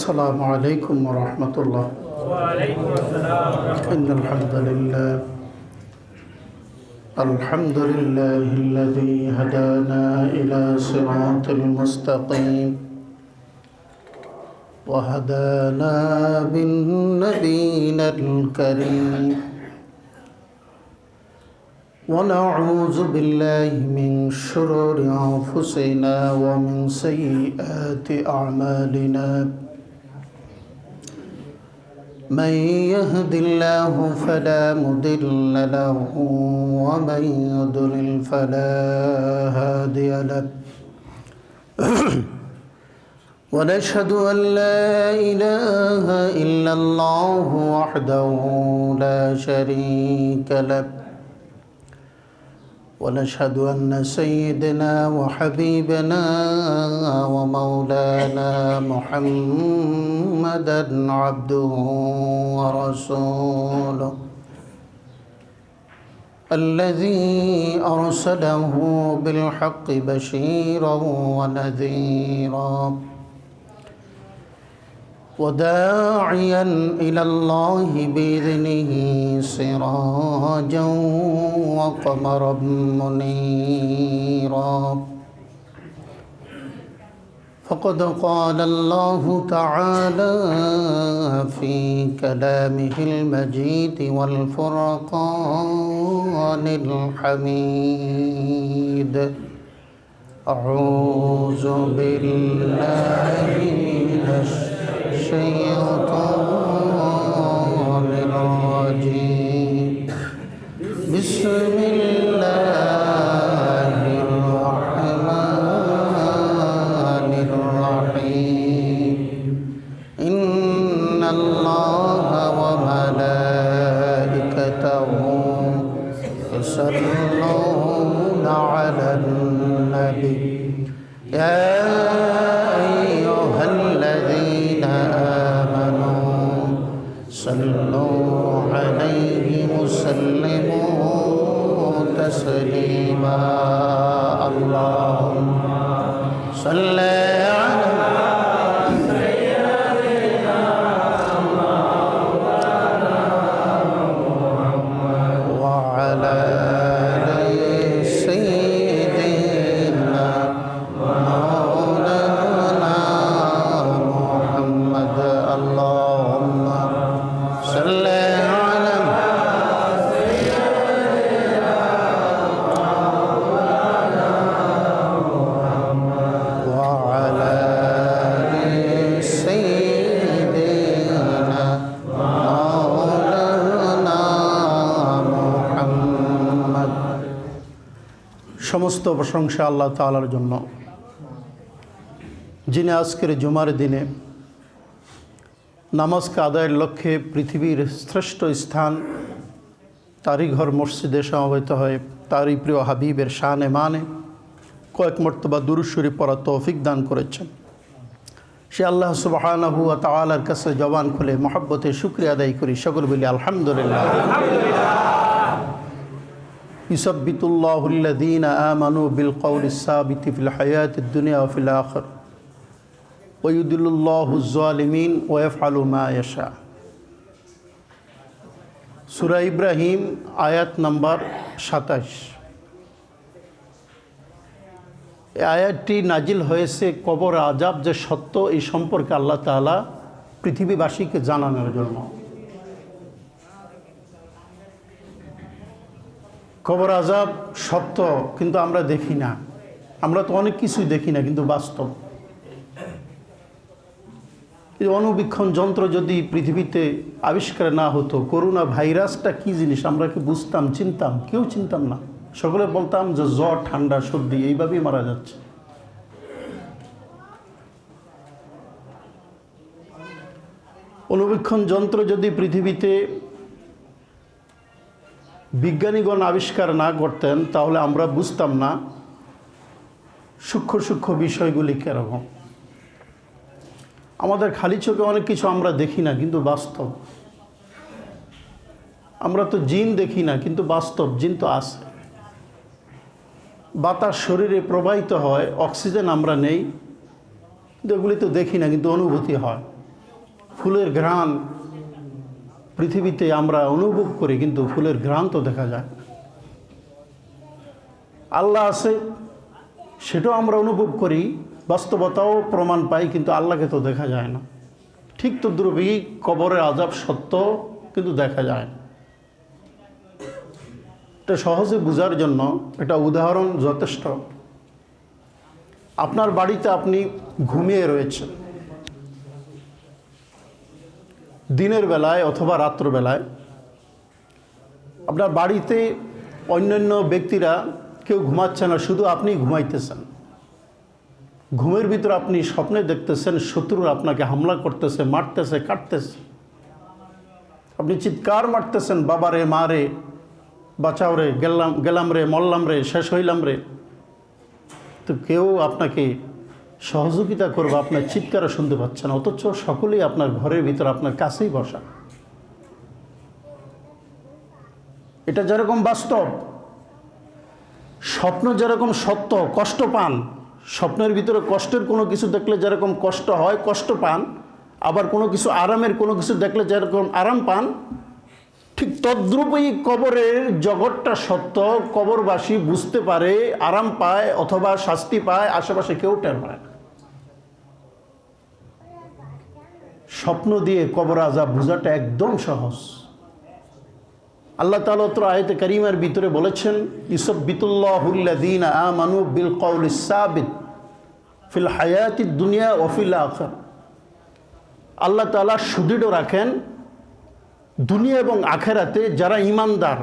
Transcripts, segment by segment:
السلام عليكم ورحمة الله. وعليكم السلام ورحمة إن الحمد لله الذي هدانا إلى صراط المستقيم وهدانا بالنبينا الكريم ونعوذ بالله من شرور أنفسنا ومن سيئات أعمالنا. من يهد الله فلا مضل له ومن يضلل فلا هادي له. ونشهد أن لا إله إلا الله وحده لا شريك له. ونشهد أن سيدنا وحبيبنا ومولانا محمدًا عبده ورسوله الذي أرسله بالحق بشيرًا ونذيرًا وداعيًا إلى الله بإذنه سراجًا وقمرًا منيرًا. فقد قال الله تعالى في كلامه المجيد والفرقان الحميد: أعوذ بالله من الشيطان الرجيم. بسم الله الرحمن الرحيم. إن الله وملائكته يصلون على النبي يا أيها الذين آمنوا صلوا عليه وسلموا تسليما. اللهم صل وعلى آل سيدنا مولانا محمد. اللهم صل على وعلى آل سيدنا مولانا محمد. সমস্ত প্রশংসা আল্লাহ তাআলার জন্য, যিনি আজকের জুমার দিনে নামাজকে আদায়ের লক্ষ্যে পৃথিবীর শ্রেষ্ঠ স্থান তারই ঘর মসজিদে সমবেত হয়ে তারই প্রিয় হাবিবের শানে মানে কয়েক মর্তবা দুরূদ শরীফ পড়ার তৌফিক দান করেছেন। সে আল্লাহ সুবহানাহু ওয়া তাআলার কাছে জবান খুলে মহব্বতে শুকরিয়া আদায় করি। সকল বলি আলহামদুলিল্লাহ। ইউসাব্বিতুল্লাহুল্লাযীনা আমানু বিল কওলিস সাবিতি ফিল হায়াতিদ দুনিয়া ওয়া ফিল আখির ওয়া ইউদিল্লুল্লাহুজ জালিমিন ওয়া ইয়াফআলু মা ইয়াশা। সূরা ইব্রাহিম আয়াত নাম্বার 27। এই আয়াতটি নাজিল হয়েছে কবর আযাব যে সত্য এই সম্পর্কে আল্লাহ তাআলা পৃথিবীবাসীকে জানানোর জন্য। কবর আযাব সত্য, কিন্তু আমরা দেখি না। আমরা তো অনেক কিছুই দেখি না, কিন্তু বাস্তব। অণুবীক্ষণ যন্ত্র যদি পৃথিবীতে আবিষ্কার না হতো, করোনা ভাইরাসটা কী জিনিস আমরা কি বুঝতাম, চিনতাম? কেউ চিনতাম না। সকলে বলতাম যে জ্বর, ঠান্ডা, সর্দি, এইভাবেই মারা যাচ্ছে। অণুবীক্ষণ যন্ত্র যদি পৃথিবীতে বিজ্ঞানীগণ আবিষ্কার না করতেন, তাহলে আমরা বুঝতাম না সূক্ষ্ম সূক্ষ্ম বিষয়গুলি কীরকম। আমাদের খালি চোখে অনেক কিছু আমরা দেখি না, কিন্তু বাস্তব। আমরা তো জিন দেখি না, কিন্তু বাস্তব জিন তো আছে। বাতাস শরীরে প্রবাহিত হয়, অক্সিজেন আমরা নেই, কিন্তু এগুলি তো দেখি না, কিন্তু অনুভূতি হয়। ফুলের ঘ্রাণ পৃথিবীতে আমরা অনুভব করি, কিন্তু ফুলের ঘ্রাণ তো দেখা যায় না। আল্লাহ আছে সেটাও আমরা অনুভব করি, বাস্তবতাও প্রমাণ পাই, কিন্তু আল্লাহকে তো দেখা যায় না। ঠিক তো দ্রুবী কবরের আযাব সত্য, কিন্তু দেখা যায় না। এটা সহজে বোঝার জন্য এটা উদাহরণ যথেষ্ট। আপনার বাড়িতে আপনি ঘুমিয়ে রয়েছেন, দিনের বেলায় অথবা রাত্রবেলায় আপনার বাড়িতে অন্যান্য ব্যক্তিরা কেউ ঘুমাচ্ছে না, শুধু আপনি ঘুমাইতেছেন। ঘুমের ভিতর আপনি স্বপ্নে দেখতেছেন শত্রুরা আপনাকে হামলা করতেছে, মারতেছে, কাটতেছে। আপনি চিৎকার মারতেছেন, বাবা রে, মা রে, বাঁচাও রে, গেলাম রে, মরলাম রে, শেষ হইলাম রে। তো কেউ আপনাকে সহযোগিতা করবে, আপনার চিৎকারও শুনতে পাচ্ছেন, অথচ সকলেই আপনার ঘরের ভিতর আপনার কাছেই বসা। এটা যেরকম বাস্তব, স্বপ্ন যেরকম সত্য, কষ্ট পান। স্বপ্নের ভিতরে কষ্টের কোনো কিছু দেখলে যেরকম কষ্ট হয়, কষ্ট পান, আবার কোনো কিছু আরামের কোনো কিছু দেখলে যেরকম আরাম পান, ঠিক তদ্রূপই কবরের জগৎটা সত্য। কবরবাসী বুঝতে পারে, আরাম পায় অথবা শাস্তি পায়, আশেপাশে কেউ টের পায় না। স্বপ্ন দিয়ে কবর আযাব বোঝাটা একদম সহজ। আল্লাহ তাআলা তো আয়াতে কারিমার ভিতরে বলেছেন, ইউসাব্বিতুল্লাহুল্লাযীনা আমানু বিল কওলিস সাবিত ফিল হায়াতিদ দুনিয়া ওয়া ফিল আখিরাহ। আল্লাহ তাআলা সুদৃঢ় রাখেন দুনিয়া এবং আখেরাতে যারা ঈমানদার,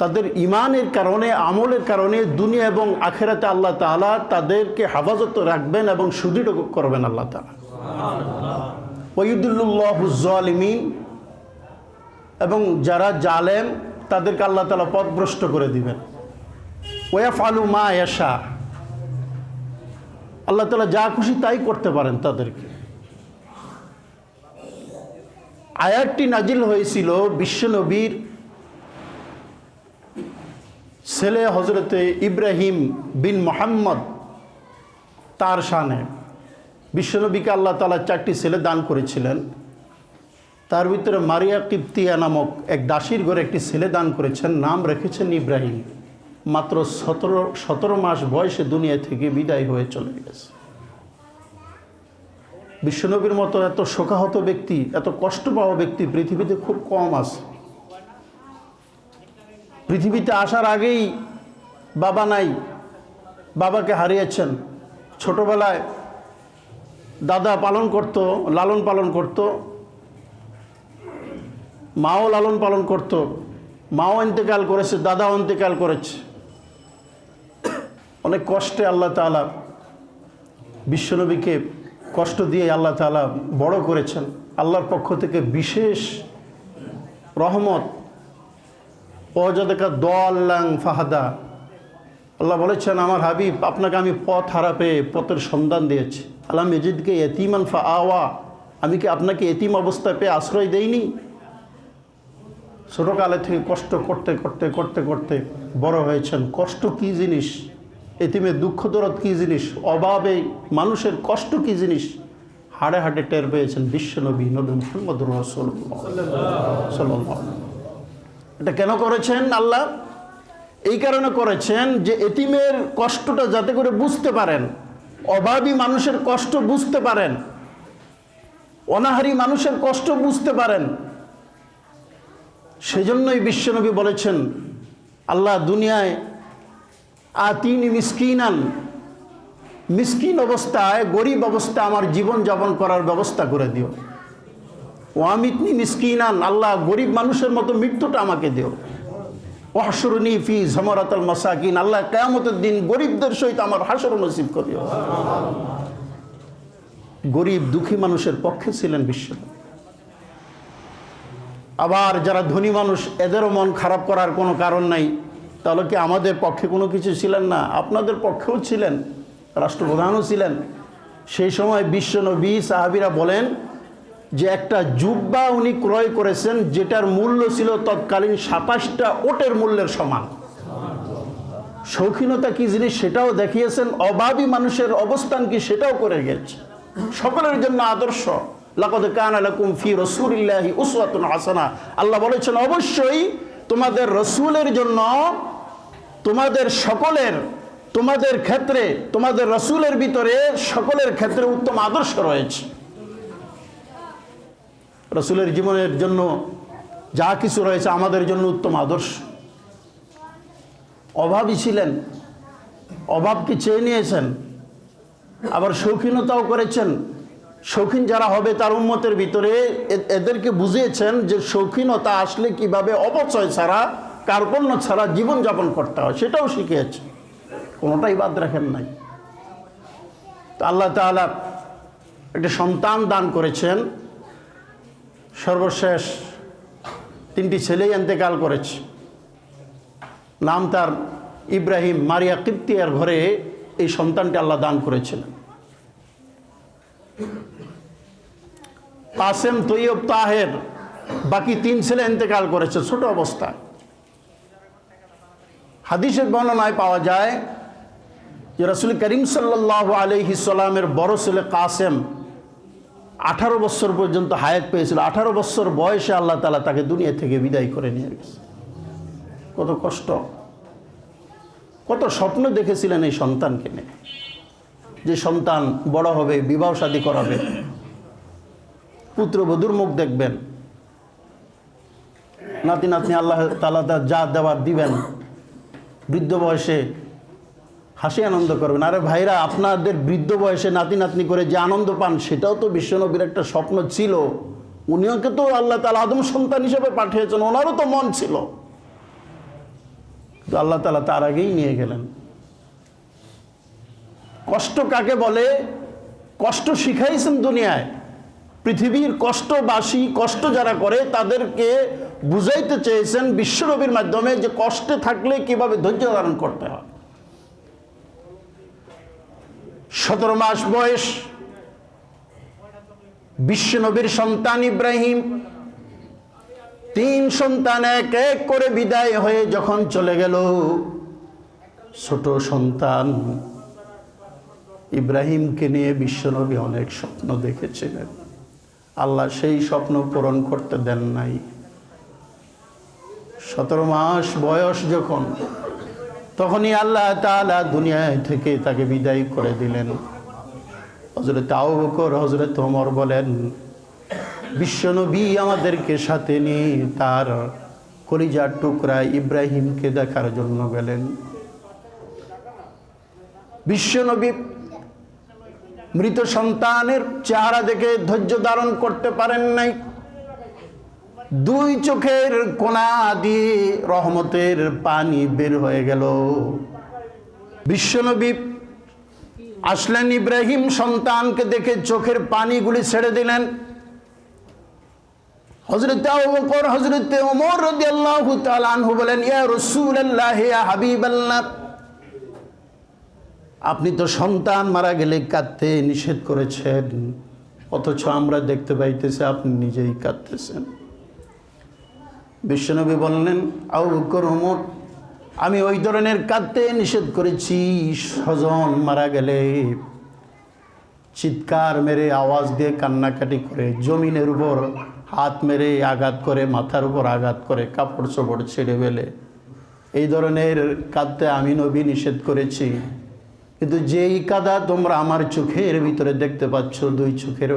তাদের ঈমানের কারণে, আমলের কারণে দুনিয়া এবং আখেরাতে আল্লাহ তাআলা তাদেরকে হেফাজত রাখবেন এবং সুদৃঢ় করবেন আল্লাহ তাআলা। ওয়া ইউদিল্লুল্লাহুজ জালিমিন, এবং যারা জালেম তাদেরকে আল্লাহ তাআলা পথভ্রষ্ট করে দিবেন। ওয়া ইয়াফআলু মা ইয়াশা, আল্লাহ তাআলা যা খুশি তাই করতে পারেন তাদেরকে। আয়াতটি নাজিল হয়েছিল বিশ্বনবীর ছেলে হজরতে ইব্রাহিম বিন মুহাম্মদ তার শানে। বিশ্বনবীকে আল্লাহ তাআলা 4টি ছেলে দান করেছিলেন, তার ভিতরে মারিয়া কিপ্তিয়া নামক এক দাসীর ঘরে একটি ছেলে দান করেছেন, নাম রেখেছেন ইব্রাহিম। মাত্র 17 মাস বয়সে দুনিয়া থেকে বিদায় হয়ে চলে গেছে। বিশ্বনবীর মতো এত শোকাহত ব্যক্তি, এত কষ্ট পাওয়া ব্যক্তি পৃথিবীতে খুব কম আছে। পৃথিবীতে আসার আগেই বাবা নাই, বাবাকে হারিয়েছেন। ছোটবেলায় দাদা পালন করত, লালন পালন করত, মাও লালন পালন করত। মাও ইন্তেকাল করেছে, দাদাও ইন্তেকাল করেছে। অনেক কষ্টে আল্লাহ তাআলা বিশ্বনবীকে কষ্ট দিয়ে আল্লাহ তাআলা বড় করেছেন। আল্লাহর পক্ষ থেকে বিশেষ রহমত। ওয়াজাদাকা দাল্লান ফাহাদা, আল্লাহ বলেছেন আমার হাবিব আপনাকে আমি পথ হারা পেয়ে পথের সন্ধান দিয়েছি। আলাম ইয়াজিদকে ইয়াতীমান ফাআওয়া, আমি কি আপনাকে এতিম অবস্থায় পেয়ে আশ্রয় দেইনি? ছোটকালে থেকে কষ্ট করতে করতে করতে করতে বড় হয়েছেন। কষ্ট কি জিনিস, এতিমের দুঃখ দরদ কী জিনিস, অভাবে মানুষের কষ্ট কী জিনিস হাড়ে হাড়ে টের পেয়েছেন বিশ্বনবী নবী মুহাম্মদুর রাসূলুল্লাহ সাল্লাল্লাহু আলাইহি। এটা কেন করেছেন আল্লাহ? এই কারণে করেছেন যে এতিমের কষ্টটা যাতে করে বুঝতে পারেন, অভাবী মানুষের কষ্ট বুঝতে পারেন, অনাহারী মানুষের কষ্ট বুঝতে পারেন। সেজন্যই বিশ্বনবী বলেছেন, আল্লাহ দুনিয়ায় আতিনি মিসকিনান, মিসকিন অবস্থায়, গরিব অবস্থায় আমার জীবন যাপন করার ব্যবস্থা করে দিও। ওয়ামিতনি মিসকিনান, আল্লাহ গরিব মানুষের মতো মৃত্যুটা আমাকে দিও। ওয়াহশুরনি ফি যামারাতাল মাসাকিন, আল্লাহ কিয়ামতের দিন গরিবদের সহিত আমার হাসর নসিব করিও। গরিব দুঃখী মানুষের পক্ষে ছিলেন বিশ্বনবী। আবার যারা ধনী মানুষ, এদেরও মন খারাপ করার কোনো কারণ নাই। তাহলে কি আমাদের পক্ষে কোনো কিছু ছিলেন না? আপনাদের পক্ষেও ছিলেন, রাষ্ট্রপ্রধানও ছিলেন। সেই সময় বিশ্বনবী সাহাবীরা বলেন যে একটা জুব্বা উনি ক্রয় করেছেন যেটার মূল্য ছিল তৎকালীন 27টা ওটের মূল্যের সমান। শৌখিনতা কি জিনিস সেটাও দেখিয়েছেন, অভাবী মানুষের অবস্থান কি সেটাও করে গেছে। সকলের জন্য আদর্শ। লাকাদ কানা লাকুম ফি রাসূলিল্লাহি উসওয়াতুন হাসানাহ। আল্লাহ বলেছেন অবশ্যই তোমাদের রাসূলের জন্য তোমাদের সকলের, তোমাদের ক্ষেত্রে, তোমাদের রাসূলের ভিতরে সকলের ক্ষেত্রে উত্তম আদর্শ রয়েছে। রাসূলের জীবনের জন্য যা কিছু রয়েছে আমাদের জন্য উত্তম আদর্শ। অভাবী ছিলেন, অভাবকে চেয়ে নিয়েছেন, আবার শৌখিনতাও করেছেন। শৌখিন যারা হবে তার উম্মতের ভিতরে এদেরকে বুঝিয়েছেন যে শৌখিনতা আসলে কিভাবে অপচয় ছাড়া, কার্পণ্য ছাড়া জীবনযাপন করতে হয়, সেটাও শিখিয়েছে। কোনোটাই বাদ রাখেন নাই। তো আল্লাহ তাআলা একটা সন্তান দান করেছেন। সর্বশেষ 3টি ছেলেই ইন্তেকাল করেছে। নাম তার ইব্রাহিম। মারিয়া কিপ্তিয়ার ঘরে এই সন্তানটি আল্লাহ দান করেছিলেন। কাসেম, তৈয়ব, তাহের, বাকি 3 ছেলে ইন্তেকাল করেছে ছোট অবস্থায়। হাদিসের বর্ণনায় পাওয়া যায় যে রাসূল করিম সাল্লাল্লাহু আলাইহি সাল্লামের বড় ছেলে কাসেম 18 বছর পর্যন্ত হায়াত পেয়েছিল। 18 বছর বয়সে আল্লাহ তাআলা তাকে দুনিয়া থেকে বিদায় করে নিয়ে গেছে। কত কষ্ট, কত স্বপ্ন দেখেছিলেন এই সন্তানকে নিয়ে, যে সন্তান বড় হবে, বিবাহ শাদী করাবে, পুত্রবধূর মুখ দেখবেন, নাতি নাতনি আল্লাহ তাআলা যা দেওয়ার দিবেন, বৃদ্ধ বয়সে হাসি আনন্দ করবেন। আরে ভাইরা, আপনাদের বৃদ্ধ বয়সে নাতি নাতনি করে যে আনন্দ পান সেটাও তো বিশ্বনবীর একটা স্বপ্ন ছিল। উনিওকে তো আল্লাহ তাআলা আদম সন্তান হিসেবে পাঠিয়েছেন, ওনারও তো মন ছিল, তো আল্লাহ তাআলা তার আগেই নিয়ে গেলেন। কষ্ট কাকে বলে, কষ্ট শিখাইছেন দুনিয়ায়। পৃথিবীর কষ্টবাসী, কষ্ট যারা করে তাদেরকে বুঝাইতে চেয়েছেন বিশ্বনবীর মাধ্যমে যে কষ্টে থাকলে কিভাবে ধৈর্য ধারণ করতে হয়। 17 মাস বয়স বিশ্বনবীর সন্তান ইব্রাহিম। 3 সন্তান এক এক করে বিদায় হয়ে যখন চলে গেল, ছোট সন্তান ইব্রাহিমকে নিয়ে বিশ্বনবী অনেক স্বপ্ন দেখেছিলেন। আল্লাহ সেই স্বপ্ন পূরণ করতে দেন নাই। 17 মাস বয়স যখন, তখনই আল্লাহ তাআলা দুনিয়া থেকে তাকে বিদায় করে দিলেন। হযরত আবু বকর, হযরত ওমর বলেন, বিশ্বনবী আমাদেরকে সাথে নিয়ে তার কলিজার টুকরা ইব্রাহিমকে দেখার জন্য গেলেন। বিশ্বনবী মৃত সন্তানের চেহারা দেখে ধৈর্য ধারণ করতে পারেন নাই। 2 চোখের কোনা দিয়ে রহমতের পানি বের হয়ে গেল। বিশ্বনবী আসলেন, ইব্রাহিম সন্তানকে দেখে চোখের পানিগুলি ছেড়ে দিলেন। হযরত আবু বকর, হযরত ওমর রাদিয়াল্লাহু তাআলা আনহু বলেন, ইয়া রাসূলুল্লাহ, ইয়া হাবিবাল্লাহ, আপনি তো সন্তান মারা গেলে কাঁদতে নিষেধ করেছেন, অথচ আমরা দেখতে পাইতেছি আপনি নিজেই কাঁদতেছেন। বিশ্বনবী বললেন, আবু বকর, ওমর, আমি ওই ধরনের কাঁদতে নিষেধ করেছি, স্বজন মারা গেলে চিৎকার মেরে, আওয়াজ দিয়ে কান্নাকাটি করে, জমিনের উপর হাত মেরে আঘাত করে, মাথার উপর আঘাত করে, কাপড় চোপড় ছেড়ে ফেলে, এই ধরনের কাঁদতে আমি নবী নিষেধ করেছি। কিন্তু যেই কাদা তোমরা আমার চোখের ভিতরে দেখতে পাচ্ছ, 2 চোখের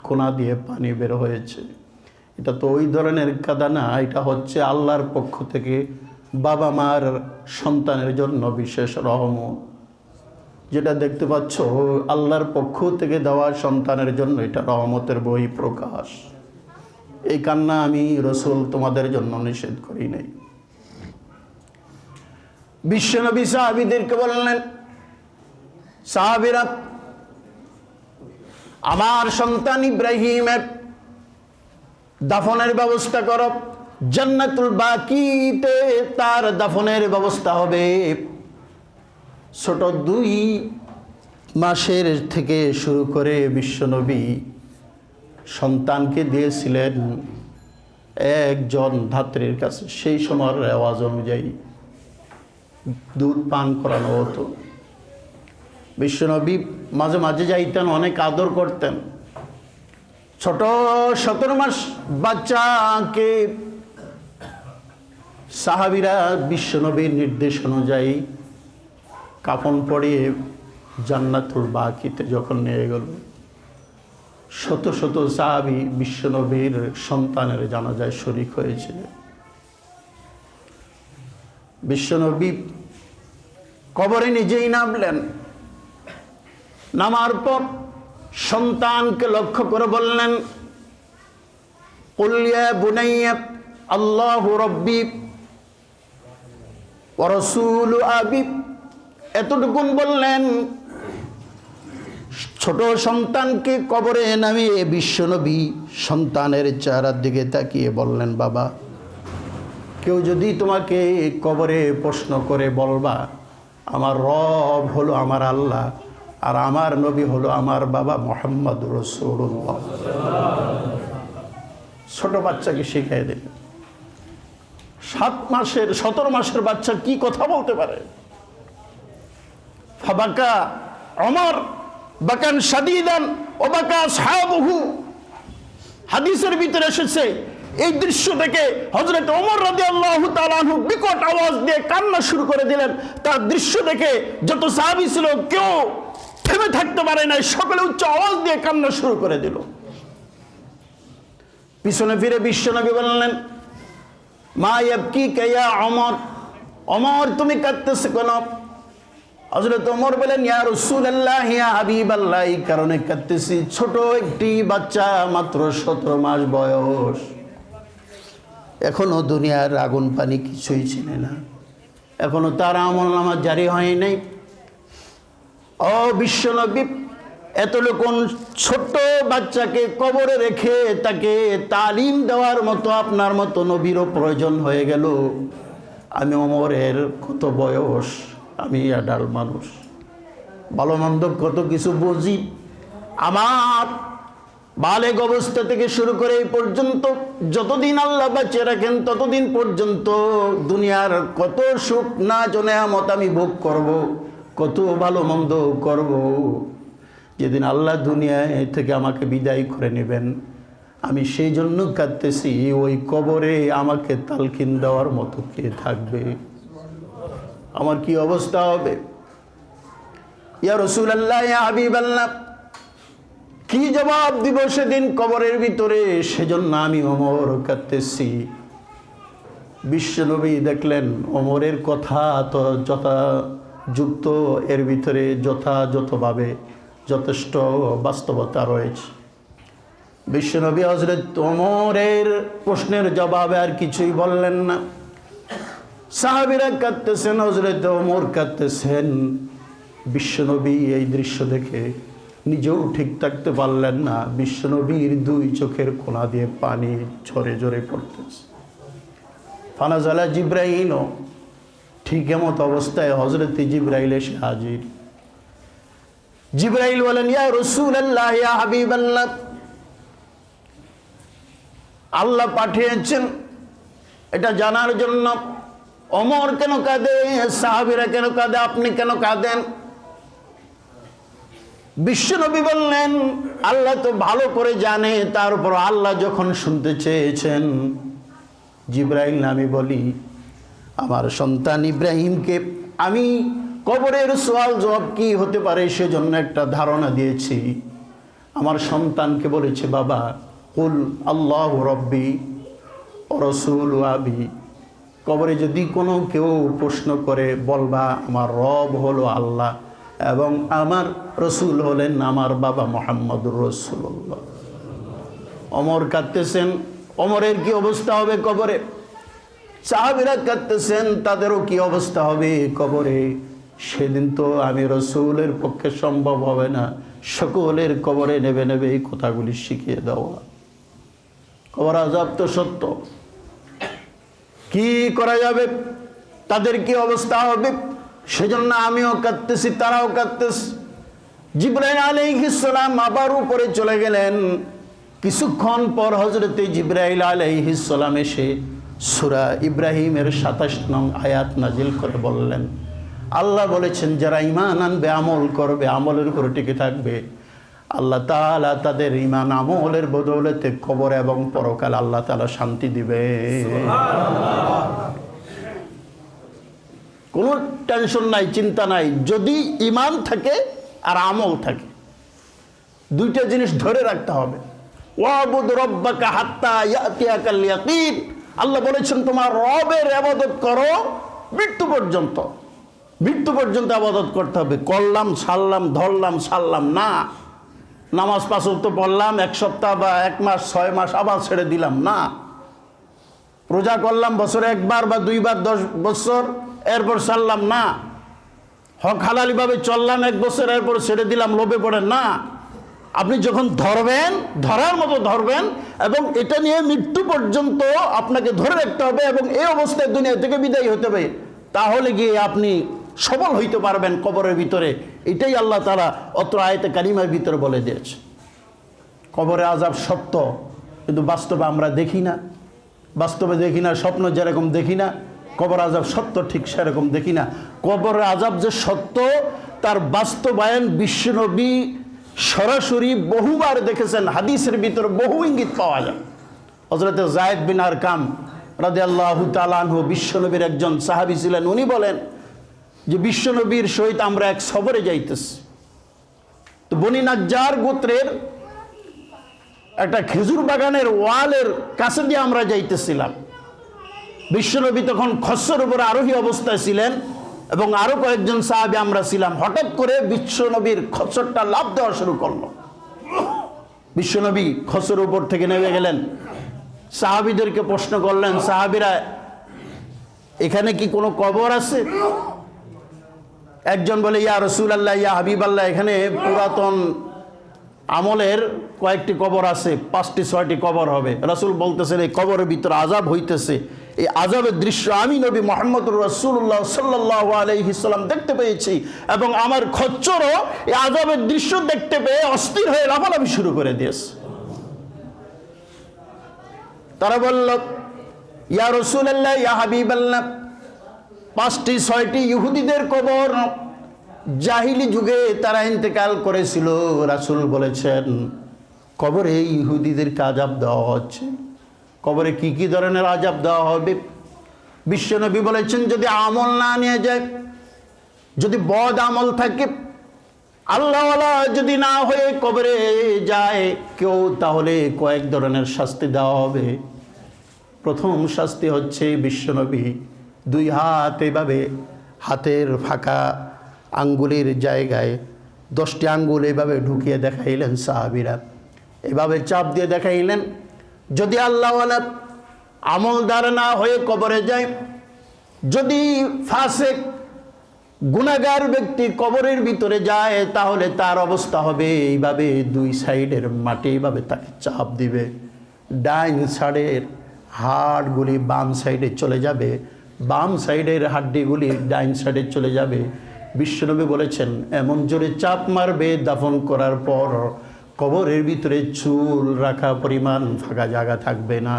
কোনা দিয়ে পানি বের হয়েছে, এটা তো ওই ধরনের কাদা না, এটা হচ্ছে আল্লাহর পক্ষ থেকে বাবা মার সন্তানের জন্য বিশেষ রহমত। যেটা দেখতে পাচ্ছ আল্লাহর পক্ষ থেকে দেওয়া সন্তানের জন্য, এটা রহমতের বহিঃপ্রকাশ। এই কান্না আমি রাসূল তোমাদের জন্য নিষেধ করি নাই। বিশ্বনবী সাহাবীদেরকে বললেন, সাহাবীরা, আমার সন্তান ইব্রাহিমের দাফনের ব্যবস্থা করো, জান্নাতুল বাকিতে তার দাফনের ব্যবস্থা হবে। ছোট 2 মাসের থেকে শুরু করে বিশ্বনবী সন্তানকে দিয়েছিলেন একজন ধাত্রীর কাছে। সেই সময়ের রেওয়াজ অনুযায়ী দুধ পান করানো হতো। বিশ্বনবী মাঝে মাঝে যাইতেন, অনেক আদর করতেন। ছোট 17 মাস বাচ্চাকে সাহাবীরা বিশ্বনবীর নির্দেশ অনুযায়ী কাফন পরিয়ে জান্নাতুল বাকিতে যখন নিয়ে গেল, শত শত সাহাবী বিশ্বনবীর সন্তানের জানাজায় শরীক হয়েছে। বিশ্বনবী কবরে নিজেই নামলেন। নামার পর সন্তানকে লক্ষ্য করে বললেন, কুল ইয়া বুনাইয়া আল্লাহু রাব্বি ওয়া রাসূলু আবি। এতটুকুন বললেন। ছোট সন্তানকে কবরে নামিয়ে বিশ্বনবী সন্তানের চেহারার দিকে তাকিয়ে বললেন, বাবা, কেউ যদি তোমাকে কবরে প্রশ্ন করে বলবা আমার রব হলো আমার আল্লাহ আর আমার নবী হলো আমার বাবা মুহাম্মদুর রাসূলুল্লাহ। ছোট বাচ্চাকে শিখিয়ে দিলেন। 17 মাসের বাচ্চা কি কথা বলতে পারে? ফাবাকা ওমর বাকান শাদীদান ওয়া বাকা আসহাবুহু। হাদিসের ভিতরে এসেছে, এই দৃশ্য দেখে হযরত ওমর রাদিয়াল্লাহু তাআলা আনহু বিকট আওয়াজ দিয়ে কান্না শুরু করে দিলেন। তার দৃশ্য দেখে যত সাহাবী ছিল কেউ থেমে থাকতে পারে না, সকলে উচ্চ আওয়াজ দিয়ে কান্না শুরু করে দিল। পিছনে ফিরে বিশ্বনবী বললেন, মা ইয়াবকিকা ইয়া ওমর, ওমর তুমি কাঁদতেছো কেন? হযরত ওমর বলেন, ইয়া রাসূলুল্লাহ ইয়া হাবিবাল্লাহ, এই কারণে কাঁদতেছি, ছোট একটি বাচ্চা মাত্র 17 মাস বয়স, এখনো দুনিয়ার আগুন পানি কিছুই চিনে না, এখনো তার আমলনামা জারি হয় নাই। ও বিশ্বনবী, এত লোকন ছোট্ট বাচ্চাকে কবরে রেখে তাকে তালিম দেওয়ার মতো আপনার মতো নবীরও প্রয়োজন হয়ে গেল। আমি ওমরের কত বয়স, আমি অ্যাডাল্ট মানুষ, ভালো মন্দ কত কিছু বুঝি। আমার বালেগ অবস্থা থেকে শুরু করে এই পর্যন্ত যতদিন আল্লাহ বাঁচিয়ে রাখেন ততদিন পর্যন্ত দুনিয়ার কত সুখ না নেয়ামত আমি ভোগ করব, কত ভালো মন্দ করব। যেদিন আল্লাহ দুনিয়ায় থেকে আমাকে বিদায় করে নেবেন, আমি সেই জন্য কাঁদতেছি, ওই কবরে আমাকে তালকিন দেওয়ার মতো কে থাকবে? আমার কি অবস্থা হবে? ইয়া রাসূলুল্লাহ ইয়া হাবিবাল্লাহ, কি জবাব দিব সেদিন কবরের ভিতরে? সেজন্য আমি ওমর কাঁদতেছি। বিশ্বনবী দেখলেন ওমরের কথা তো যথাযুক্ত, এর ভিতরে যথাযথভাবে যথেষ্ট বাস্তবতা রয়েছে। বিশ্বনবী হযরত ওমরের প্রশ্নের জবাবে আর কিছুই বললেন না। সাহাবীরা কাঁদতেছেন, হযরত ওমর কাঁদতেছেন। বিশ্বনবী এই দৃশ্য দেখে নিজেও ঠিক থাকতে পারলেন না। বিশ্বনবীর 2 চোখের কোণা দিয়ে পানি ঝরে ঝরে পড়তেছে। ফানাজালা জিব্রাইল, ঠিক এমত অবস্থায় হযরত জিব্রাইল এসে হাজির। জিব্রাইল বলেন, ইয়া রাসূলুল্লাহ ইয়া হাবিবাল্লাহ, আল্লাহ পাঠিয়েছেন এটা জানার জন্য ওমর কেন কাঁদে, সাহাবীরা কেন কাঁদে, আপনি কেন কাঁদেন? বিশ্বনবী বললেন, আল্লাহ তো ভালো করে জানে, তার উপর আল্লাহ যখন শুনতে চেয়েছেন। জিব্রাইল আমি বলি, আমার সন্তান ইব্রাহিমকে আমি কবরের সওয়াল জবাব কি হতে পারে সেজন্য একটা ধারণা দিয়েছি। আমার সন্তানকে বলেছে, বাবা কুল আল্লাহু রাব্বি ওয়া রাসূলু আবি, কবরে যদি কোনো কেউ প্রশ্ন করে বলবা আমার রব হলো আল্লাহ এবং আমার রসুল হলেন আমার বাবা মুহাম্মদুর রাসূলুল্লাহ। ওমর কাঁদতেছেন, ওমরের কি অবস্থা হবে কবরে? সাহাবীরা কাঁদতেছেন, তাদেরও কি অবস্থা হবে কবরে? সেদিন তো আমি রসুলের পক্ষে সম্ভব হবে না সকলের কবরে নেবে নেবে এই কথাগুলি শিখিয়ে দেওয়া। কবর আযাব তো সত্য, কি করা যাবে? তাদের কি অবস্থা হবে? সেজন্য আমিও কাঁদতেছি, তারাও কাঁদতেছে। জিবরাইল আলাইহিস সালাম আবার উপরে চলে গেলেন। কিছুক্ষণ পর হযরতে জিবরাইল আলাইহিস সালাম এসে সূরা ইব্রাহিমের 27 নং আয়াত নাজিল করে বললেন, আল্লাহ বলেছেন যারা ঈমান আনবে, আমল করবে, আমলের উপর টিকে থাকবে, আল্লাহ তাআলা তাদের ঈমান আমলের বদৌলতে কবর এবং পরকাল আল্লাহ তাআলা শান্তি দিবে। কোনো টেনশন নাই, চিন্তা নাই, যদি ঈমান থাকে আর আমল থাকে, দুইটা জিনিস ধরে রাখতে হবে। ওয়াবুদ রব্বাকা হাত্তা ইয়াতিয়াকাল ইয়াকিন, আল্লাহ বলেছেন তোমার রবের ইবাদত করো মৃত্যু পর্যন্ত। মৃত্যু পর্যন্ত ইবাদত করতে হবে। করলাম ছাড়লাম, ধরলাম ছাড়লাম না। নামাজ 5 ওয়াক্ত পড়লাম, 1 সপ্তাহ বা 1 মাস 6 মাস আবার ছেড়ে দিলাম না। রোজা করলাম বছরে 1 বার বা 2 বার 10 বছর, এরপর ছাড়লাম না। হক হালালিভাবে চললাম 1 বছর, এরপর ছেড়ে দিলাম, লোভে পড়েন না। আপনি যখন ধরবেন, ধরার মতো ধরবেন এবং এটা নিয়ে মৃত্যু পর্যন্ত আপনাকে ধরে রাখতে হবে এবং এই অবস্থায় দুনিয়া থেকে বিদায় হতে হবে, তাহলে গিয়ে আপনি সবল হইতে পারবেন কবরের ভিতরে। এটাই আল্লাহ তাআলা অত্র আয়াতে কারিমার ভিতরে বলে দিয়েছে। কবরে আযাব সত্য, কিন্তু বাস্তবে আমরা দেখি না। বাস্তবে দেখি না, স্বপ্ন যেরকম দেখি না, কবর আযাব সত্য ঠিক সেরকম দেখি না। কবরের আযাব যে সত্য তার বাস্তবায়ন বিশ্বনবী সরাসরি বহুবার দেখেছেন। হাদিসের ভিতরে বহু ইঙ্গিত পাওয়া যায়। হযরত যায়েদ বিন আরকাম রাদিয়াল্লাহু তাআলা আনহু বিশ্বনবীর একজন সাহাবী ছিলেন। উনি বলেন যে বিশ্বনবীর সহিত আমরা এক সফরে যাইতেছি। তো বনি নাজ্জার গোত্রের একটা খেজুর বাগানের ওয়ালের কাছে দিয়ে আমরা যাইতেছিলাম। বিশ্বনবী তখন খচ্চর উপরে আরোহী অবস্থায় ছিলেন এবং আরো কয়েকজন সাহাবী আমরা ছিলাম। হঠাৎ করে বিশ্বনবীর খচ্চরটা লাফ দেওয়া শুরু করলো। বিশ্বনবী খচ্চর উপর থেকে নেমে গেলেন, সাহাবীদেরকে প্রশ্ন করলেন, সাহাবীরা এখানে কি কোনো কবর আছে? একজন বলে, ইয়া রাসূলুল্লাহ, ইয়া হাবিবাল্লাহ, এখানে পুরাতন আমলের কয়েকটি কবর আছে, 5টি 6টি কবর হবে। রাসূল বলতেছেন এই কবরের ভিতরে আযাব হইতেছে। এই আযাবের দৃশ্য আমি নবী মুহাম্মদুর রাসূলুল্লাহ সাল্লাল্লাহু আলাইহি সাল্লাম দেখতে পেয়েছি এবং আমার খচ্চরও এই আযাবের দৃশ্য দেখতে পেয়ে অস্থির হয়ে লাফালাফি শুরু করে দিয়েছে। তারা বলল, ইয়া রাসূলুল্লাহ, ইয়া হাবিবাল্লাহ, 5টি 6টি ইহুদিদের কবর, জাহিলি যুগে তারা ইন্তেকাল করেছিল। রাসূল বলেছেন কবরে ইহুদিদেরকে আযাব দেওয়া হচ্ছে। কবরে কি কি ধরনের আযাব দেওয়া হবে? বিশ্বনবী বলেছেন যদি আমল না নিয়ে যায়, যদি বদ আমল থাকে, আল্লাহওয়ালা যদি না হয়ে কবরে যায় কেউ, তাহলে কয়েক ধরনের শাস্তি দেওয়া হবে। প্রথম শাস্তি হচ্ছে বিশ্বনবী 2 হাত এভাবে হাতের ফাঁকা আঙ্গুলের জায়গায় 10টি আঙ্গুল এভাবে ঢুকিয়ে দেখাইলেন। সাহাবীরা এভাবে চাপ দিয়ে দেখাইলেন, যদি আল্লাহওয়ালা আমলদার না হয়ে কবরে যায়, যদি ফাসিক গুনাহগার ব্যক্তি কবরের ভিতরে যায়, তাহলে তার অবস্থা হবে এইভাবে 2 সাইডের মাটি এইভাবে তাকে চাপ দিবে। ডাইন সাইডের হাড়গুলি বাম সাইডে চলে যাবে, বাম সাইডের হাড্ডিগুলি ডাইন সাইডে চলে যাবে। বিশ্বনবী বলেছেন এমন জোরে চাপ মারবে, দাফন করার পর কবরের ভিতরে চুল রাখা পরিমাণ ফাঁকা জায়গা থাকবে না।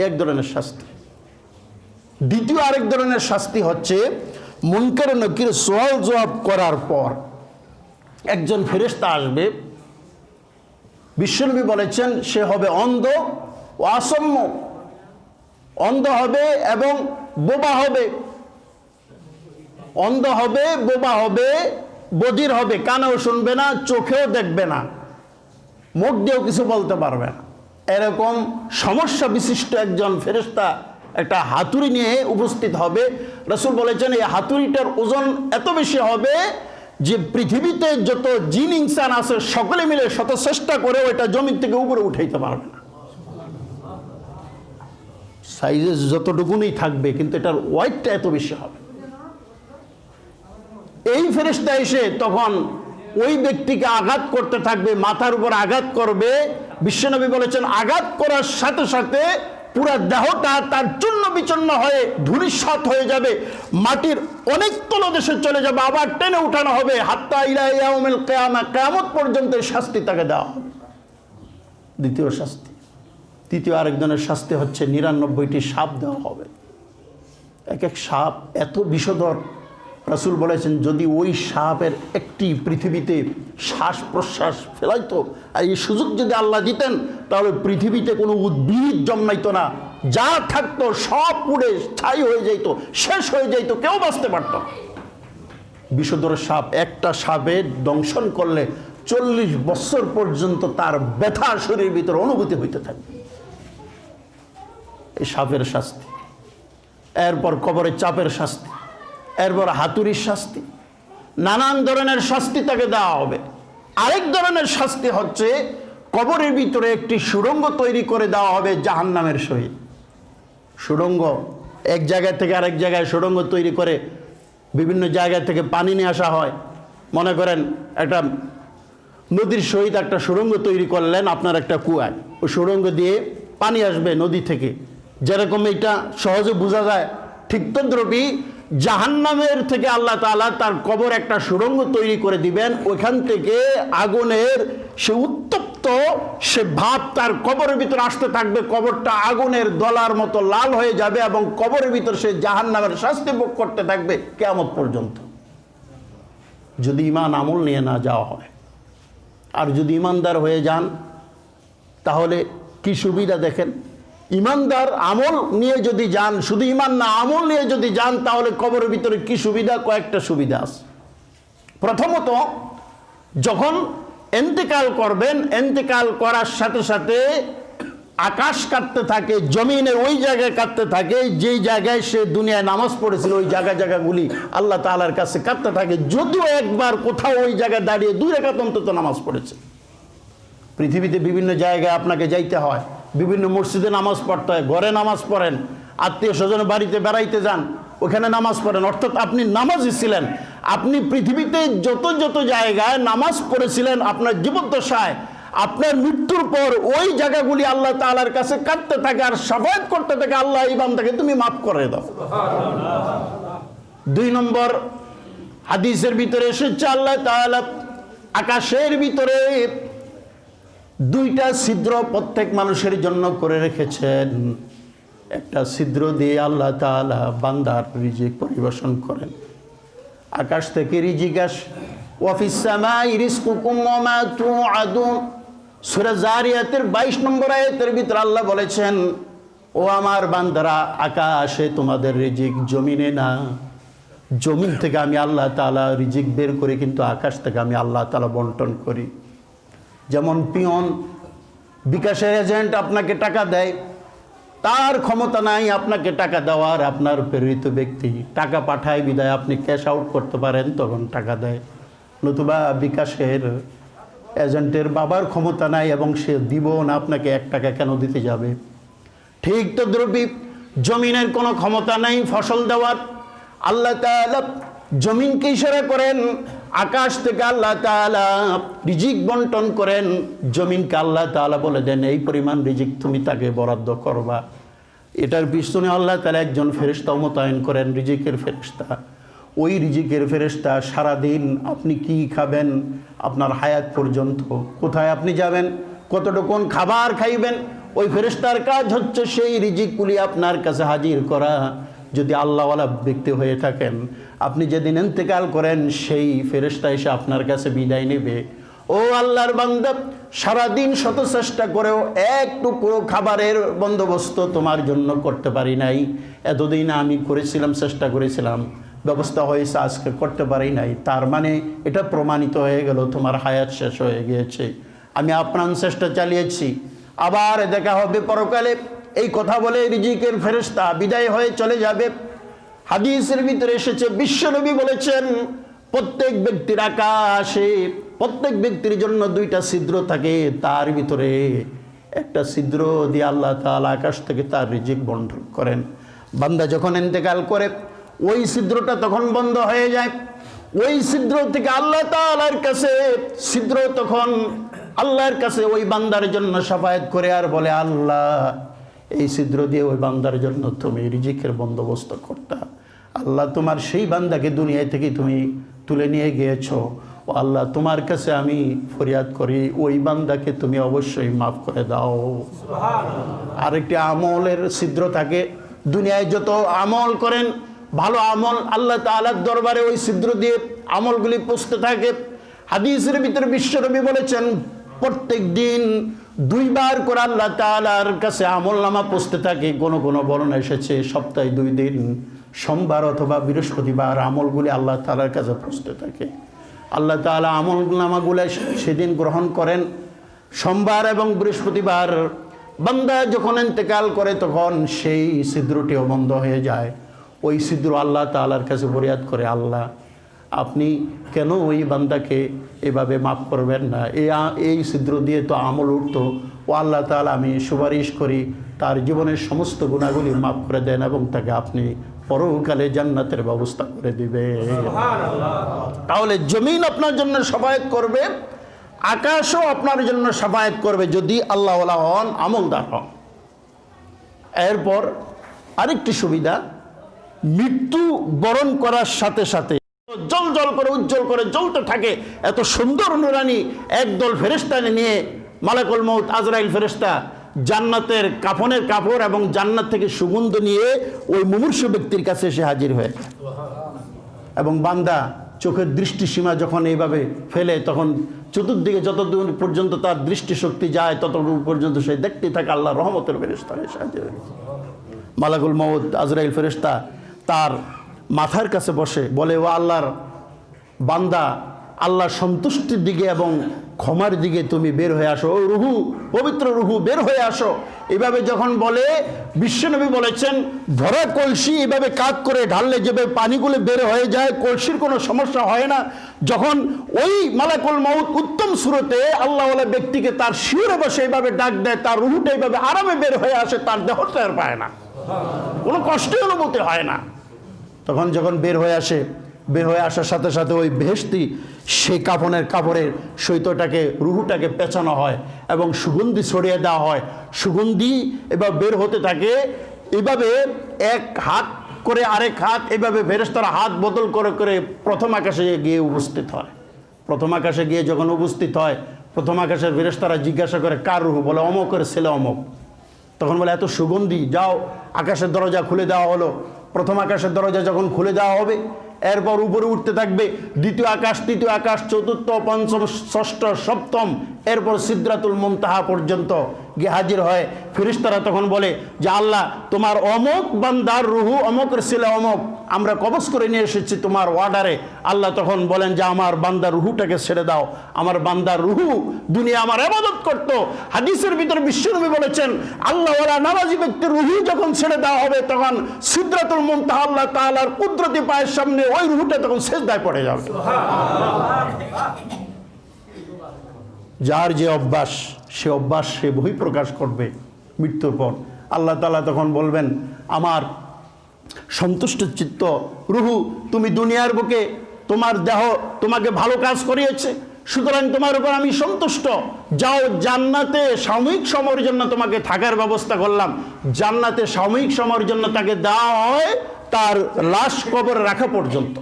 এক ধরনের শাস্তি। দ্বিতীয় আরেক ধরনের শাস্তি হচ্ছে মুনকার নাকির সওয়াল জবাব করার পর একজন ফেরেশতা আসবে। বিশ্বনবী বলেছেন সে হবে অন্ধ ও আসম্য। অন্ধ হবে এবং বোবা হবে। অন্ধ হবে, বোবা হবে, বধির হবে, কানেও শুনবে না, চোখেও দেখবে না, মুখ দিয়েও কিছু বলতে পারবে না। এরকম সমস্যা বিশিষ্ট একজন ফেরেশতা একটা হাতুড়ি নিয়ে উপস্থিত হবে। রাসূল বলেছেন এই হাতুড়িটার ওজন এত বেশি হবে যে পৃথিবীতে যত জিন ইনসান আছে সকলে মিলে শত চেষ্টা করে ওইটা জমিন থেকে উপরে উঠাইতে পারবে না। সাইজে যতটুকুনই থাকবে, কিন্তু এটার ওয়েটটা এত বেশি হবে। এই ফেরেশতা এসে তখন ওই ব্যক্তিকে আঘাত করতে থাকবে, মাথার উপর আঘাত করবে। বিশ্বনবী বলেছেন আঘাত করার সাথে সাথে পুরা দেহটা তার চূর্ণ বিচূর্ণ হয়ে ধূলিসাৎ হয়ে যাবে, মাটির অনেক তলদেশে চলে যাবে, আবার টেনে উঠানো হবে হাত্তা ইলা ইয়াউমিল কিয়ামা, কিয়ামত পর্যন্ত শাস্তি তাকে দেওয়া হবে। দ্বিতীয় শাস্তি। তৃতীয় আরেকজনের শাস্তি হচ্ছে 99টি সাপ দেওয়া হবে। এক এক সাপ এত বিষধর, রাসূল বলেছেন যদি ওই সাপের একটি পৃথিবীতে শ্বাস প্রশ্বাস ফেলাইতো আর এই সুযোগ যদি আল্লাহ দিতেন তাহলে পৃথিবীতে কোনো উদ্ভিদ জন্মাইতো না, যা থাকতো সব পুড়ে ছাই হয়ে যাইতো, শেষ হয়ে যাইতো, কেউ বাঁচতে পারত না। বিষধর সাপ একটা সাপে দংশন করলে 40 বছর পর্যন্ত তার ব্যথা শরীরের ভিতরে অনুভূতি হইতে থাকবে। এই সাপের শাস্তি, এরপর কবরের চাপের শাস্তি, এরপর হাতুড়ির শাস্তি, নানান ধরনের শাস্তি তাকে দেওয়া হবে। আরেক ধরনের শাস্তি হচ্ছে কবরের ভিতরে একটি সুড়ঙ্গ তৈরি করে দেওয়া হবে জাহান্নামের সহিত। সুড়ঙ্গ, এক জায়গা থেকে আরেক জায়গায় সুড়ঙ্গ তৈরি করে বিভিন্ন জায়গা থেকে পানি নিয়ে আসা হয়। মনে করেন একটা নদীর সহিত একটা সুড়ঙ্গ তৈরি করলেন আপনার একটা কুয়ায়, ওই সুড়ঙ্গ দিয়ে পানি আসবে নদী থেকে, যেরকম এটা সহজে বোঝা যায়, ঠিক তদ্রূপই জাহান্নামের থেকে আল্লাহ তাআলা তার কবর একটা সুড়ঙ্গ তৈরি করে দিবেন। ওইখান থেকে আগুনের সে উত্তপ্ত সে ভাব তার কবরের ভিতরে আসতে থাকবে, কবরটা আগুনের দলার মতো লাল হয়ে যাবে এবং কবরের ভিতর সে জাহান্নামের শাস্তি ভোগ করতে থাকবে কিয়ামত পর্যন্ত, যদি ঈমান আমল নিয়ে না যাওয়া হয়। আর যদি ঈমানদার হয়ে যান তাহলে কি সুবিধা দেখেন, ঈমানদার আমল নিয়ে যদি যান, শুধু ঈমান না আমল নিয়ে যদি যান তাহলে কবরের ভিতরে কি সুবিধা, কয়েকটা সুবিধা আছে। প্রথমত, যখন ইন্তেকাল করবেন, ইন্তেকাল করার সাথে সাথে আকাশ কাঁপতে থাকে, জমিনের ওই জায়গায় কাঁপতে থাকে যেই জায়গায় সে দুনিয়ায় নামাজ পড়েছিল, ওই জায়গাগুলি আল্লাহ তাআলার কাছে কাঁপতে থাকে, যদিও একবার কোথাও ওই জায়গায় দাঁড়িয়ে 2 রাকাত অন্তত নামাজ পড়েছে। পৃথিবীতে বিভিন্ন জায়গায় আপনাকে যাইতে হয়, বিভিন্ন মসজিদে নামাজ পড়তে হয়, ঘরে নামাজ পড়েন, আত্মীয় স্বজনের বাড়িতে বেড়াইতে যান, ওখানে নামাজ পড়েন, অর্থাৎ আপনি নামাজি ছিলেন। আপনি পৃথিবীতে যত জায়গায় নামাজ পড়েছিলেন আপনার জীবদ্দশায়, আপনার মৃত্যুর পর ওই জায়গাগুলি আল্লাহ তাআলার কাছে কাঁদতে থাকে আর শাফায়াত করতে থাকে, আল্লাহ এই বান্দাকে তুমি মাফ করে দাও। 2 নম্বর, হাদিসের ভিতরে এসেছে আল্লাহ তাআলা আকাশের ভিতরে 2টা ছিদ্র প্রত্যেক মানুষের জন্য করে রেখেছেন। একটা ছিদ্র দিয়ে আল্লাহ তাআলা বান্দার রিজিক পরিবেশন করেন। আকাশ থেকে রিজিক আসে। ওয়াফিস সামাই রিজকুকুম ওয়া মা তুআদুন, সূরা জারিয়াতের 22 নম্বর আয়াতের ভিতরে আল্লাহ বলেছেন, ও আমার বান্দারা, আকাশে তোমাদের রিজিক, জমিনে না। জমিন থেকে আমি আল্লাহ তাআলা রিজিক বের করি, কিন্তু আকাশ থেকে আমি আল্লাহ তাআলা বন্টন করি। যেমন পিয়ন, বিকাশের এজেন্ট আপনাকে টাকা দেয়, তার ক্ষমতা নাই আপনাকে টাকা দেওয়ার, আপনার প্রেরিত ব্যক্তি টাকা পাঠায় বিদায় আপনি ক্যাশ আউট করতে পারেন, তখন টাকা দেয়। নতুবা বিকাশের এজেন্টের বাবার ক্ষমতা নাই এবং সে দিব না, আপনাকে 1 টাকা কেন দিতে যাবে। ঠিক তদ্রূপই জমিনের কোনো ক্ষমতা নাই ফসল দেওয়ার। আল্লাহ তাআলা জমিনকে ইশারা করেন, আকাশ থেকে আল্লাহ তাআলা রিজিক বন্টন করেন। জমিনকে আল্লাহ তাআলা বলে দেন এই পরিমাণ রিজিক তুমি তাকে বরাদ্দ করবা। এটার পিছনে আল্লাহ তাআলা একজন ফেরেশতা মোতায়েন করেন, রিজিকের ফেরেশতা। ওই রিজিকের ফেরেশতা সারাদিন আপনি কি খাবেন, আপনার হায়াত পর্যন্ত কোথায় আপনি যাবেন, কতটুকুন খাবার খাইবেন, ওই ফেরেশতার কাজ হচ্ছে সেই রিজিকগুলি আপনার কাছে হাজির করা। যদি আল্লাহওয়ালা ব্যক্তি হয়ে থাকেন, আপনি যেদিন ইন্তেকাল করেন সেই ফেরেশতা এসে আপনার কাছে বিদায় নেবে। ও আল্লাহর বান্দা, সারাদিন শত চেষ্টা করেও এক টুকরো খাবারের বন্দোবস্ত তোমার জন্য করতে পারি নাই। এতদিন আমি করেছিলাম, চেষ্টা করেছিলাম, ব্যবস্থা হয়েছে, আজকে করতে পারি নাই। তার মানে এটা প্রমাণিত হয়ে গেল তোমার হায়াত শেষ হয়ে গিয়েছে। আমি আপ্রাণ চেষ্টা চালিয়েছি, আবার দেখা হবে পরকালে। এই কথা বলে রিজিকের ফেরেশতা বিদায় হয়ে চলে যাবে। হাদিসের ভিতরে এসেছে, বিশ্বনবী বলেছেন, প্রত্যেক ব্যক্তির আকাশে, প্রত্যেক ব্যক্তির জন্য 2টা ছিদ্র থাকে, তার ভিতরে একটা ছিদ্র দিয়ে আল্লাহ তাআলা আকাশ থেকে তার রিজিক বন্টন করেন। বান্দা যখন ইন্তেকাল করে ওই ছিদ্রটা তখন বন্ধ হয়ে যায়। ওই ছিদ্র থেকে আল্লাহ তাআলার কাছে ছিদ্র তখন আল্লাহর কাছে ওই বান্দার জন্য শাফায়াত করে আর বলে, আল্লাহ এই ছিদ্র দিয়ে ওই বান্দার জন্য তুমি রিজিকের বন্দোবস্ত করতা। আল্লাহ তোমার সেই বান্দাকে দুনিয়া থেকে তুমি তুলে নিয়ে গিয়েছো। ও আল্লাহ, তোমার কাছে আমি ফরিয়াদ করি ওই বান্দাকে তুমি অবশ্যই মাফ করে দাও। আরেকটি আমলের ছিদ্র থাকে, দুনিয়ায় যত আমল করেন ভালো আমল আল্লাহ তাআলার দরবারে ওই ছিদ্র দিয়ে আমলগুলি পৌঁছতে থাকে। হাদিসের ভিতরে বিশ্বনবী বলেছেন প্রত্যেক দিন 2 বার করে আল্লাহ তাআলার কাছে আমলনামা পৌঁছতে থাকে। কোনো কোনো বর্ণনা এসেছে সপ্তাহে 2 দিন, সোমবার অথবা বৃহস্পতিবার আমলগুলি আল্লাহ তাআলার কাছে পৌঁছতে থাকে। আল্লাহ তাআলা আমলনামাগুলো সেদিন গ্রহণ করেন। সোমবার এবং বৃহস্পতিবার বান্দা যখন ইন্তেকাল করে তখন সেই ছিদ্রটিও বন্ধ হয়ে যায়। ওই ছিদ্র আল্লাহ তাআলার কাছে ফরিয়াদ করে, আল্লাহ আপনি কেন ওই বান্দাকে এভাবে মাফ করবেন না? এই ছিদ্র দিয়ে তো আমল উঠতো। ও আল্লাহ তাআলা, আমি সুপারিশ করি তার জীবনের সমস্ত গুণাগুলি মাফ করে দেন এবং তাকে আপনি পরকালে জান্নাতের ব্যবস্থা করে দিবে। তাহলে জমিন আপনার জন্য শাফায়াত করবে, আকাশও আপনার জন্য শাফায়াত করবে যদি আল্লাহওয়ালা হন, আমলদার হন। এরপর আরেকটি সুবিধা, মৃত্যু বরণ করার সাথে সাথে জল জল করে উজ্জ্বল করে জ্বলতে থাকে এত সুন্দর নুরানি একদল ফেরেশতা নিয়ে মালাকুল মউত আজরাইল ফেরেশতা জান্নাতের কাফনের কাপড় এবং জান্নাত থেকে সুগন্ধ নিয়ে ওই মুমূর্ষু ব্যক্তির কাছে এসে হাজির হয়ে যায়। এবং বান্দা চোখের দৃষ্টিসীমা যখন এইভাবে ফেলে তখন চতুর্দিকে যতদূর পর্যন্ত তার দৃষ্টিশক্তি যায় ততদূর পর্যন্ত সে দেখতে থাকে আল্লাহর রহমতের ফেরেশতা এসে হাজির হয়ে গেছে। মালাকুল মউত আজরাইল ফেরেশতা তার মাথার কাছে বসে বলে, ও আল্লাহর বান্দা, আল্লাহর সন্তুষ্টির দিকে এবং ক্ষমার দিকে তুমি বের হয়ে আসো, ও রুহু, পবিত্র রুহু বের হয়ে আসো। এভাবে যখন বলে, বিশ্বনবী বলেছেন ভরা কলসি এভাবে কাত করে ঢাললে যেভাবে পানিগুলো বের হয়ে যায় কলসির কোনো সমস্যা হয় না। যখন ওই মালাকুল মউত উত্তম সুরতে আল্লাহওয়ালা ব্যক্তিকে তার শিরে বসে এইভাবে ডাক দেয়, তার রুহুটা এইভাবে আরামে বের হয়ে আসে, তার দেহটা আর পায় না, কোনো কষ্টের অনুভূতি হয় না। তখন যখন বের হয়ে আসে, বের হয়ে আসার সাথে সাথে ওই বেহেশতি সেই কাপড়ের সৈতটাকে রুহুটাকে পেঁচানো হয় এবং সুগন্ধি ছড়িয়ে দেওয়া হয়। সুগন্ধি এবার বের হতে থাকে। এভাবে এক হাত করে আরেক হাত এভাবে ফেরেশতারা হাত বদল করে করে প্রথম আকাশে গিয়ে উপস্থিত হয়। প্রথম আকাশে গিয়ে যখন উপস্থিত হয়, প্রথম আকাশের ফেরেশতারা জিজ্ঞাসা করে কার রুহু? বলে অমকের ছেলে অমক। তখন বলে এত সুগন্ধি, যাও আকাশের দরজা খুলে দেওয়া হলো। প্রথম আকাশের দরজা যখন খুলে দেওয়া হবে, এরপর উপরে উঠতে থাকবে দ্বিতীয় আকাশ, তৃতীয় আকাশ, চতুর্থ, পঞ্চম, ষষ্ঠ, সপ্তম, এরপর সিদরাতুল মুনতাহা পর্যন্ত গিয়ে হাজির হয়। ফেরেশতারা তখন বলে যে আল্লাহ, তোমার অমক বান্দার রুহু, অমকের ছেলে অমক আমরা কবজ করে নিয়ে এসেছি তোমার অর্ডারে। আল্লাহ তখন বলেন যে আমার বান্দার রুহুটাকে ছেড়ে দাও। আমার বান্দার রুহু দুনিয়া আমার ইবাদত করত। হাদিসের ভিতরে বিশ্বনবী বলেছেন আল্লাহওয়ালা নামাজি ব্যক্তির রুহু যখন ছেড়ে দেওয়া হবে তখন সিদরাতুল মুনতাহা আল্লাহ তাআলার কুদরতি পায়ের সামনে ওই রুহুটা তখন সিজদায় পড়ে যাবে। যার যে অভ্যাস, সে অভ্যাস সে বহিঃপ্রকাশ করবে মৃত্যুর পর। আল্লাহ তাআলা তখন বলবেন, আমার সন্তুষ্ট চিত্ত রুহু, তুমি দুনিয়ার বুকে তোমার দেহ তোমাকে ভালো কাজ করিয়েছে, সুতরাং তোমার উপর আমি সন্তুষ্ট। যাও জান্নাতে সাময়িক সময়ের জন্য তোমাকে থাকার ব্যবস্থা করলাম। জান্নাতে সাময়িক সময়ের জন্য তাকে দেওয়া হয় তার লাশ কবরে রাখা পর্যন্ত।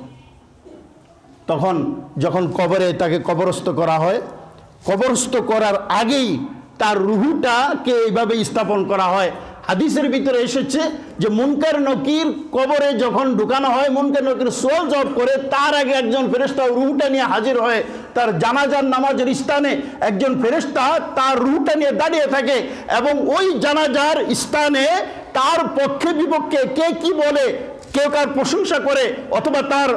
তখন যখন কবরে তাকে কবরস্থ করা হয়, কবরস্থ করার আগেই তার রুহুটাকে এইভাবে স্থাপন করা হয়। হাদিসের ভিতরে এসেছে যে মুনকার নকির কবরে যখন ঢুকানো হয়, মুনকার নকির সোয়াল জবাব করে, তার আগে একজন ফেরেশতা রুহুটা নিয়ে হাজির হয়। তার জানাজার নামাজের স্থানে একজন ফেরেশতা তার রুহুটা নিয়ে দাঁড়িয়ে থাকে এবং ওই জানাজার স্থানে তার পক্ষে বিপক্ষে কে কি বলে, কেউ কার প্রশংসা করে অথবা তার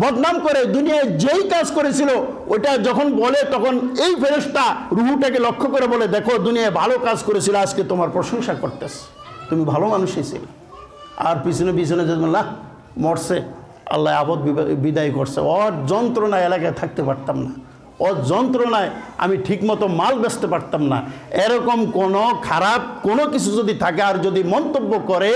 বদনাম করে, দুনিয়ায় যেই কাজ করেছিল ওটা যখন বলে তখন এই ফেরেশতা রুহুটাকে লক্ষ্য করে বলে, দেখো দুনিয়ায় ভালো কাজ করেছিল, আজকে তোমার প্রশংসা করতেছে, তুমি ভালো মানুষই ছিল। আর পিছনে পিছনে যে বললাম মরছে, আল্লাহ আবদ বিদায় করছে, ওর যন্ত্রণায় এলাকায় থাকতে পারতাম না, ওর যন্ত্রণায় আমি ঠিকমতো মাল বেচতে পারতাম না, এরকম কোনো খারাপ কোনো কিছু যদি থাকে আর যদি মন্তব্য করে,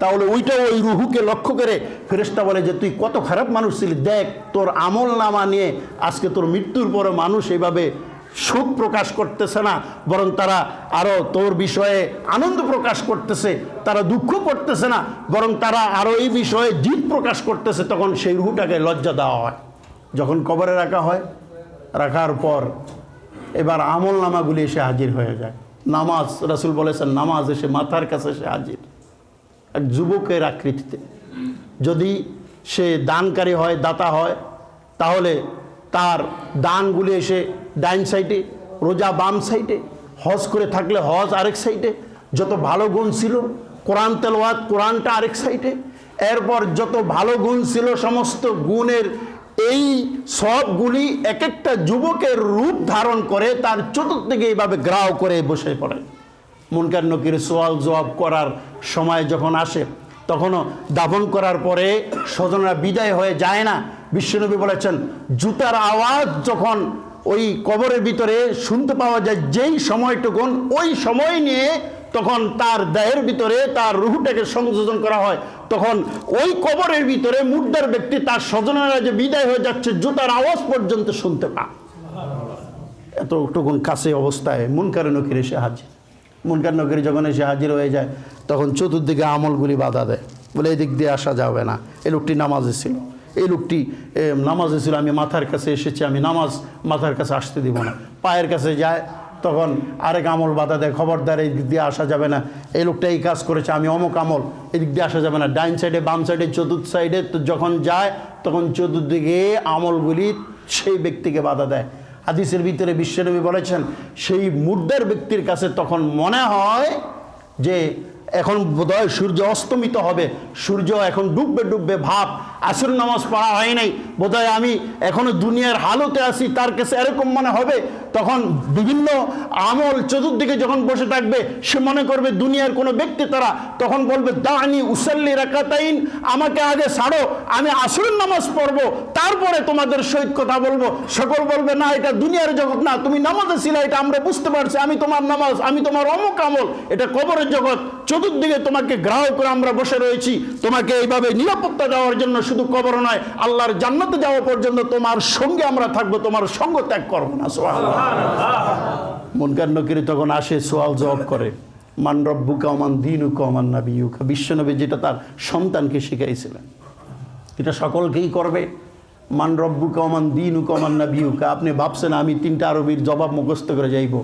তাহলে ওইটা ওই রুহুকে লক্ষ্য করে ফেরেশতা বলে যে তুই কত খারাপ মানুষ ছিলি, দেখ তোর আমল নামা নিয়ে আজকে তোর মৃত্যুর পরে মানুষ এইভাবে শোক প্রকাশ করতেছে না, বরং তারা আরও তোর বিষয়ে আনন্দ প্রকাশ করতেছে, তারা দুঃখ করতেছে না, বরং তারা আরও এই বিষয়ে জিদ প্রকাশ করতেছে। তখন সেই রুহুটাকে লজ্জা দেওয়া হয়। যখন কবরে রাখা হয়, রাখার পর এবার আমল নামাগুলি এসে হাজির হয়ে যায়। নামাজ, রাসূল বলেছেন নামাজ এসে মাথার কাছে এসে হাজির, এক যুবকের আকৃতিতে। যদি সে দানকারী হয়, দাতা হয়, তাহলে তার দানগুলি এসে ডাইন সাইডে, রোজা বাম সাইডে, হজ করে থাকলে হজ আরেক সাইডে, যত ভালো গুণ ছিল কোরআন তেলাওয়াত কোরআনটা আরেক সাইডে, এরপর যত ভালো গুণ ছিল সমস্ত গুণের এই সবগুলি এক একটা যুবকের রূপ ধারণ করে তার চতুর্দিকে এইভাবে গ্রাও করে বসে পড়ে। মুনকার নকির সওয়াল জবাব করার সময় যখন আসে, তখনও দাফন করার পরে স্বজনরা বিদায় হয়ে যায় না। বিশ্বনবী বলেছেন, জুতার আওয়াজ যখন ওই কবরের ভিতরে শুনতে পাওয়া যায় যেই সময়টুকুন, ওই সময় নিয়ে তখন তার দেহের ভিতরে তার রুহটাকে সংযোজন করা হয়। তখন ওই কবরের ভিতরে মুর্দার ব্যক্তি তার স্বজনেরা যে বিদায় হয়ে যাচ্ছে জুতার আওয়াজ পর্যন্ত শুনতে পায়। এতটুকুন কাছে অবস্থায় মুনকার নকির এসে হাজির। মুনকার নকির যখন এসে হাজির হয়ে যায় তখন চতুর্দিকে আমলগুলি বাধা দেয়, বলে এই দিক দিয়ে আসা যাবে না। এই লোকটি নামাজে ছিল, এই লোকটি নামাজে ছিল, আমি মাথার কাছে এসেছি, আমি নামাজ মাথার কাছে আসতে দিব না। পায়ের কাছে যায়, তখন আরেক আমল বাধা দেয়, খবরদার এই দিক দিয়ে আসা যাবে না, এই লোকটা এই কাজ করেছে, আমি অমুক আমল, এই দিক দিয়ে আসা যাবে না। ডাইন সাইডে, বাম সাইডে, চতুর্থ সাইডে তো যখন যায় তখন চতুর্দিকে আমলগুলি সেই ব্যক্তিকে বাধা দেয়। হাদিসের ভিতরে বিশ্বনবী বলেছেন, সেই মুর্দার ব্যক্তির কাছে তখন মনে হয় যে এখন বোধহয় সূর্য অস্তমিত হবে, সূর্য এখন ডুববে ডুববে ভাব, আসর নামাজ পড়া হয় নাই, বোধহয় আমি এখনো দুনিয়ার হালতে আছি, তার কাছে এরকম মনে হবে। তখন বিভিন্ন আমল চতুর্দিকে যখন বসে থাকবে, সে মনে করবে দুনিয়ার কোনো ব্যক্তি তারা, তখন বলবে দানি উসাল্লি রাকাতাইন, আমাকে আগে ছাড়ো, আমি আসরের নামাজ পড়বো, তারপরে তোমাদের সহিত কথা বলবো। সকল বলবে না, এটা দুনিয়ার জগৎ না, তুমি নামাজে ছিলে, এটা আমরা বুঝতে পারছি, আমি তোমার নামাজ, আমি তোমার অমুক আমল, এটা কবরের জগৎ, চতুর্দিকে তোমাকে গ্রাহ্য করে আমরা বসে রয়েছি, তোমাকে এইভাবে নিরাপত্তা দেওয়ার জন্য, শুধু কবর নয় আল্লাহর জান্নাতে যাওয়া পর্যন্ত তোমার সঙ্গে আমরা থাকবো, তোমার সঙ্গ ত্যাগ করবো না। সুবহানাল্লাহ। মুনকার নকির তখন আসে, সওয়াল জবাব করে, মান রব্বুকা ওয়া মান দীনুকা ওয়া মান নাবিয়ুকা। বিশ্বনবী যেটা তার সন্তানকে শিখাইছিলেন, এটা সকলকেই করবে। মান রব্বুকা ওয়া মান দীনুকা ওয়া মান নাবিয়ুকা। আপনি ভাবছেন আমি 3টা আরবির জবাব মুখস্থ করে যাইব,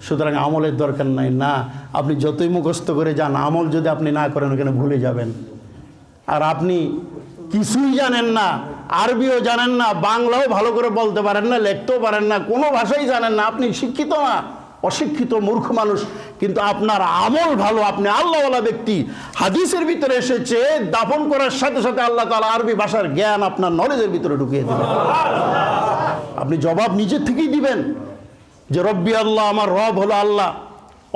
সুতরাং আমলের দরকার নাই। না, আপনি যতই মুখস্থ করে যান, আমল যদি আপনি না করেন ওখানে ভুলে যাবেন। আর আপনি কিছুই জানেন না, আরবিও জানেন না, বাংলাও ভালো করে বলতে পারেন না, লিখতেও পারেন না, কোনো ভাষাই জানেন না, আপনি শিক্ষিত না, অশিক্ষিত মূর্খ মানুষ, কিন্তু আপনার আমল ভালো, আপনি আল্লাহওয়ালা ব্যক্তি। হাদিসের ভিতরে এসেছে দাফন করার সাথে সাথে আল্লাহ তাআলা আরবি ভাষার জ্ঞান আপনার নলেজের ভিতরে ঢুকিয়ে দেবেন। আপনি জবাব নিজের থেকেই দিবেন যে রব্বি আল্লাহ, আমার রব হলো আল্লাহ,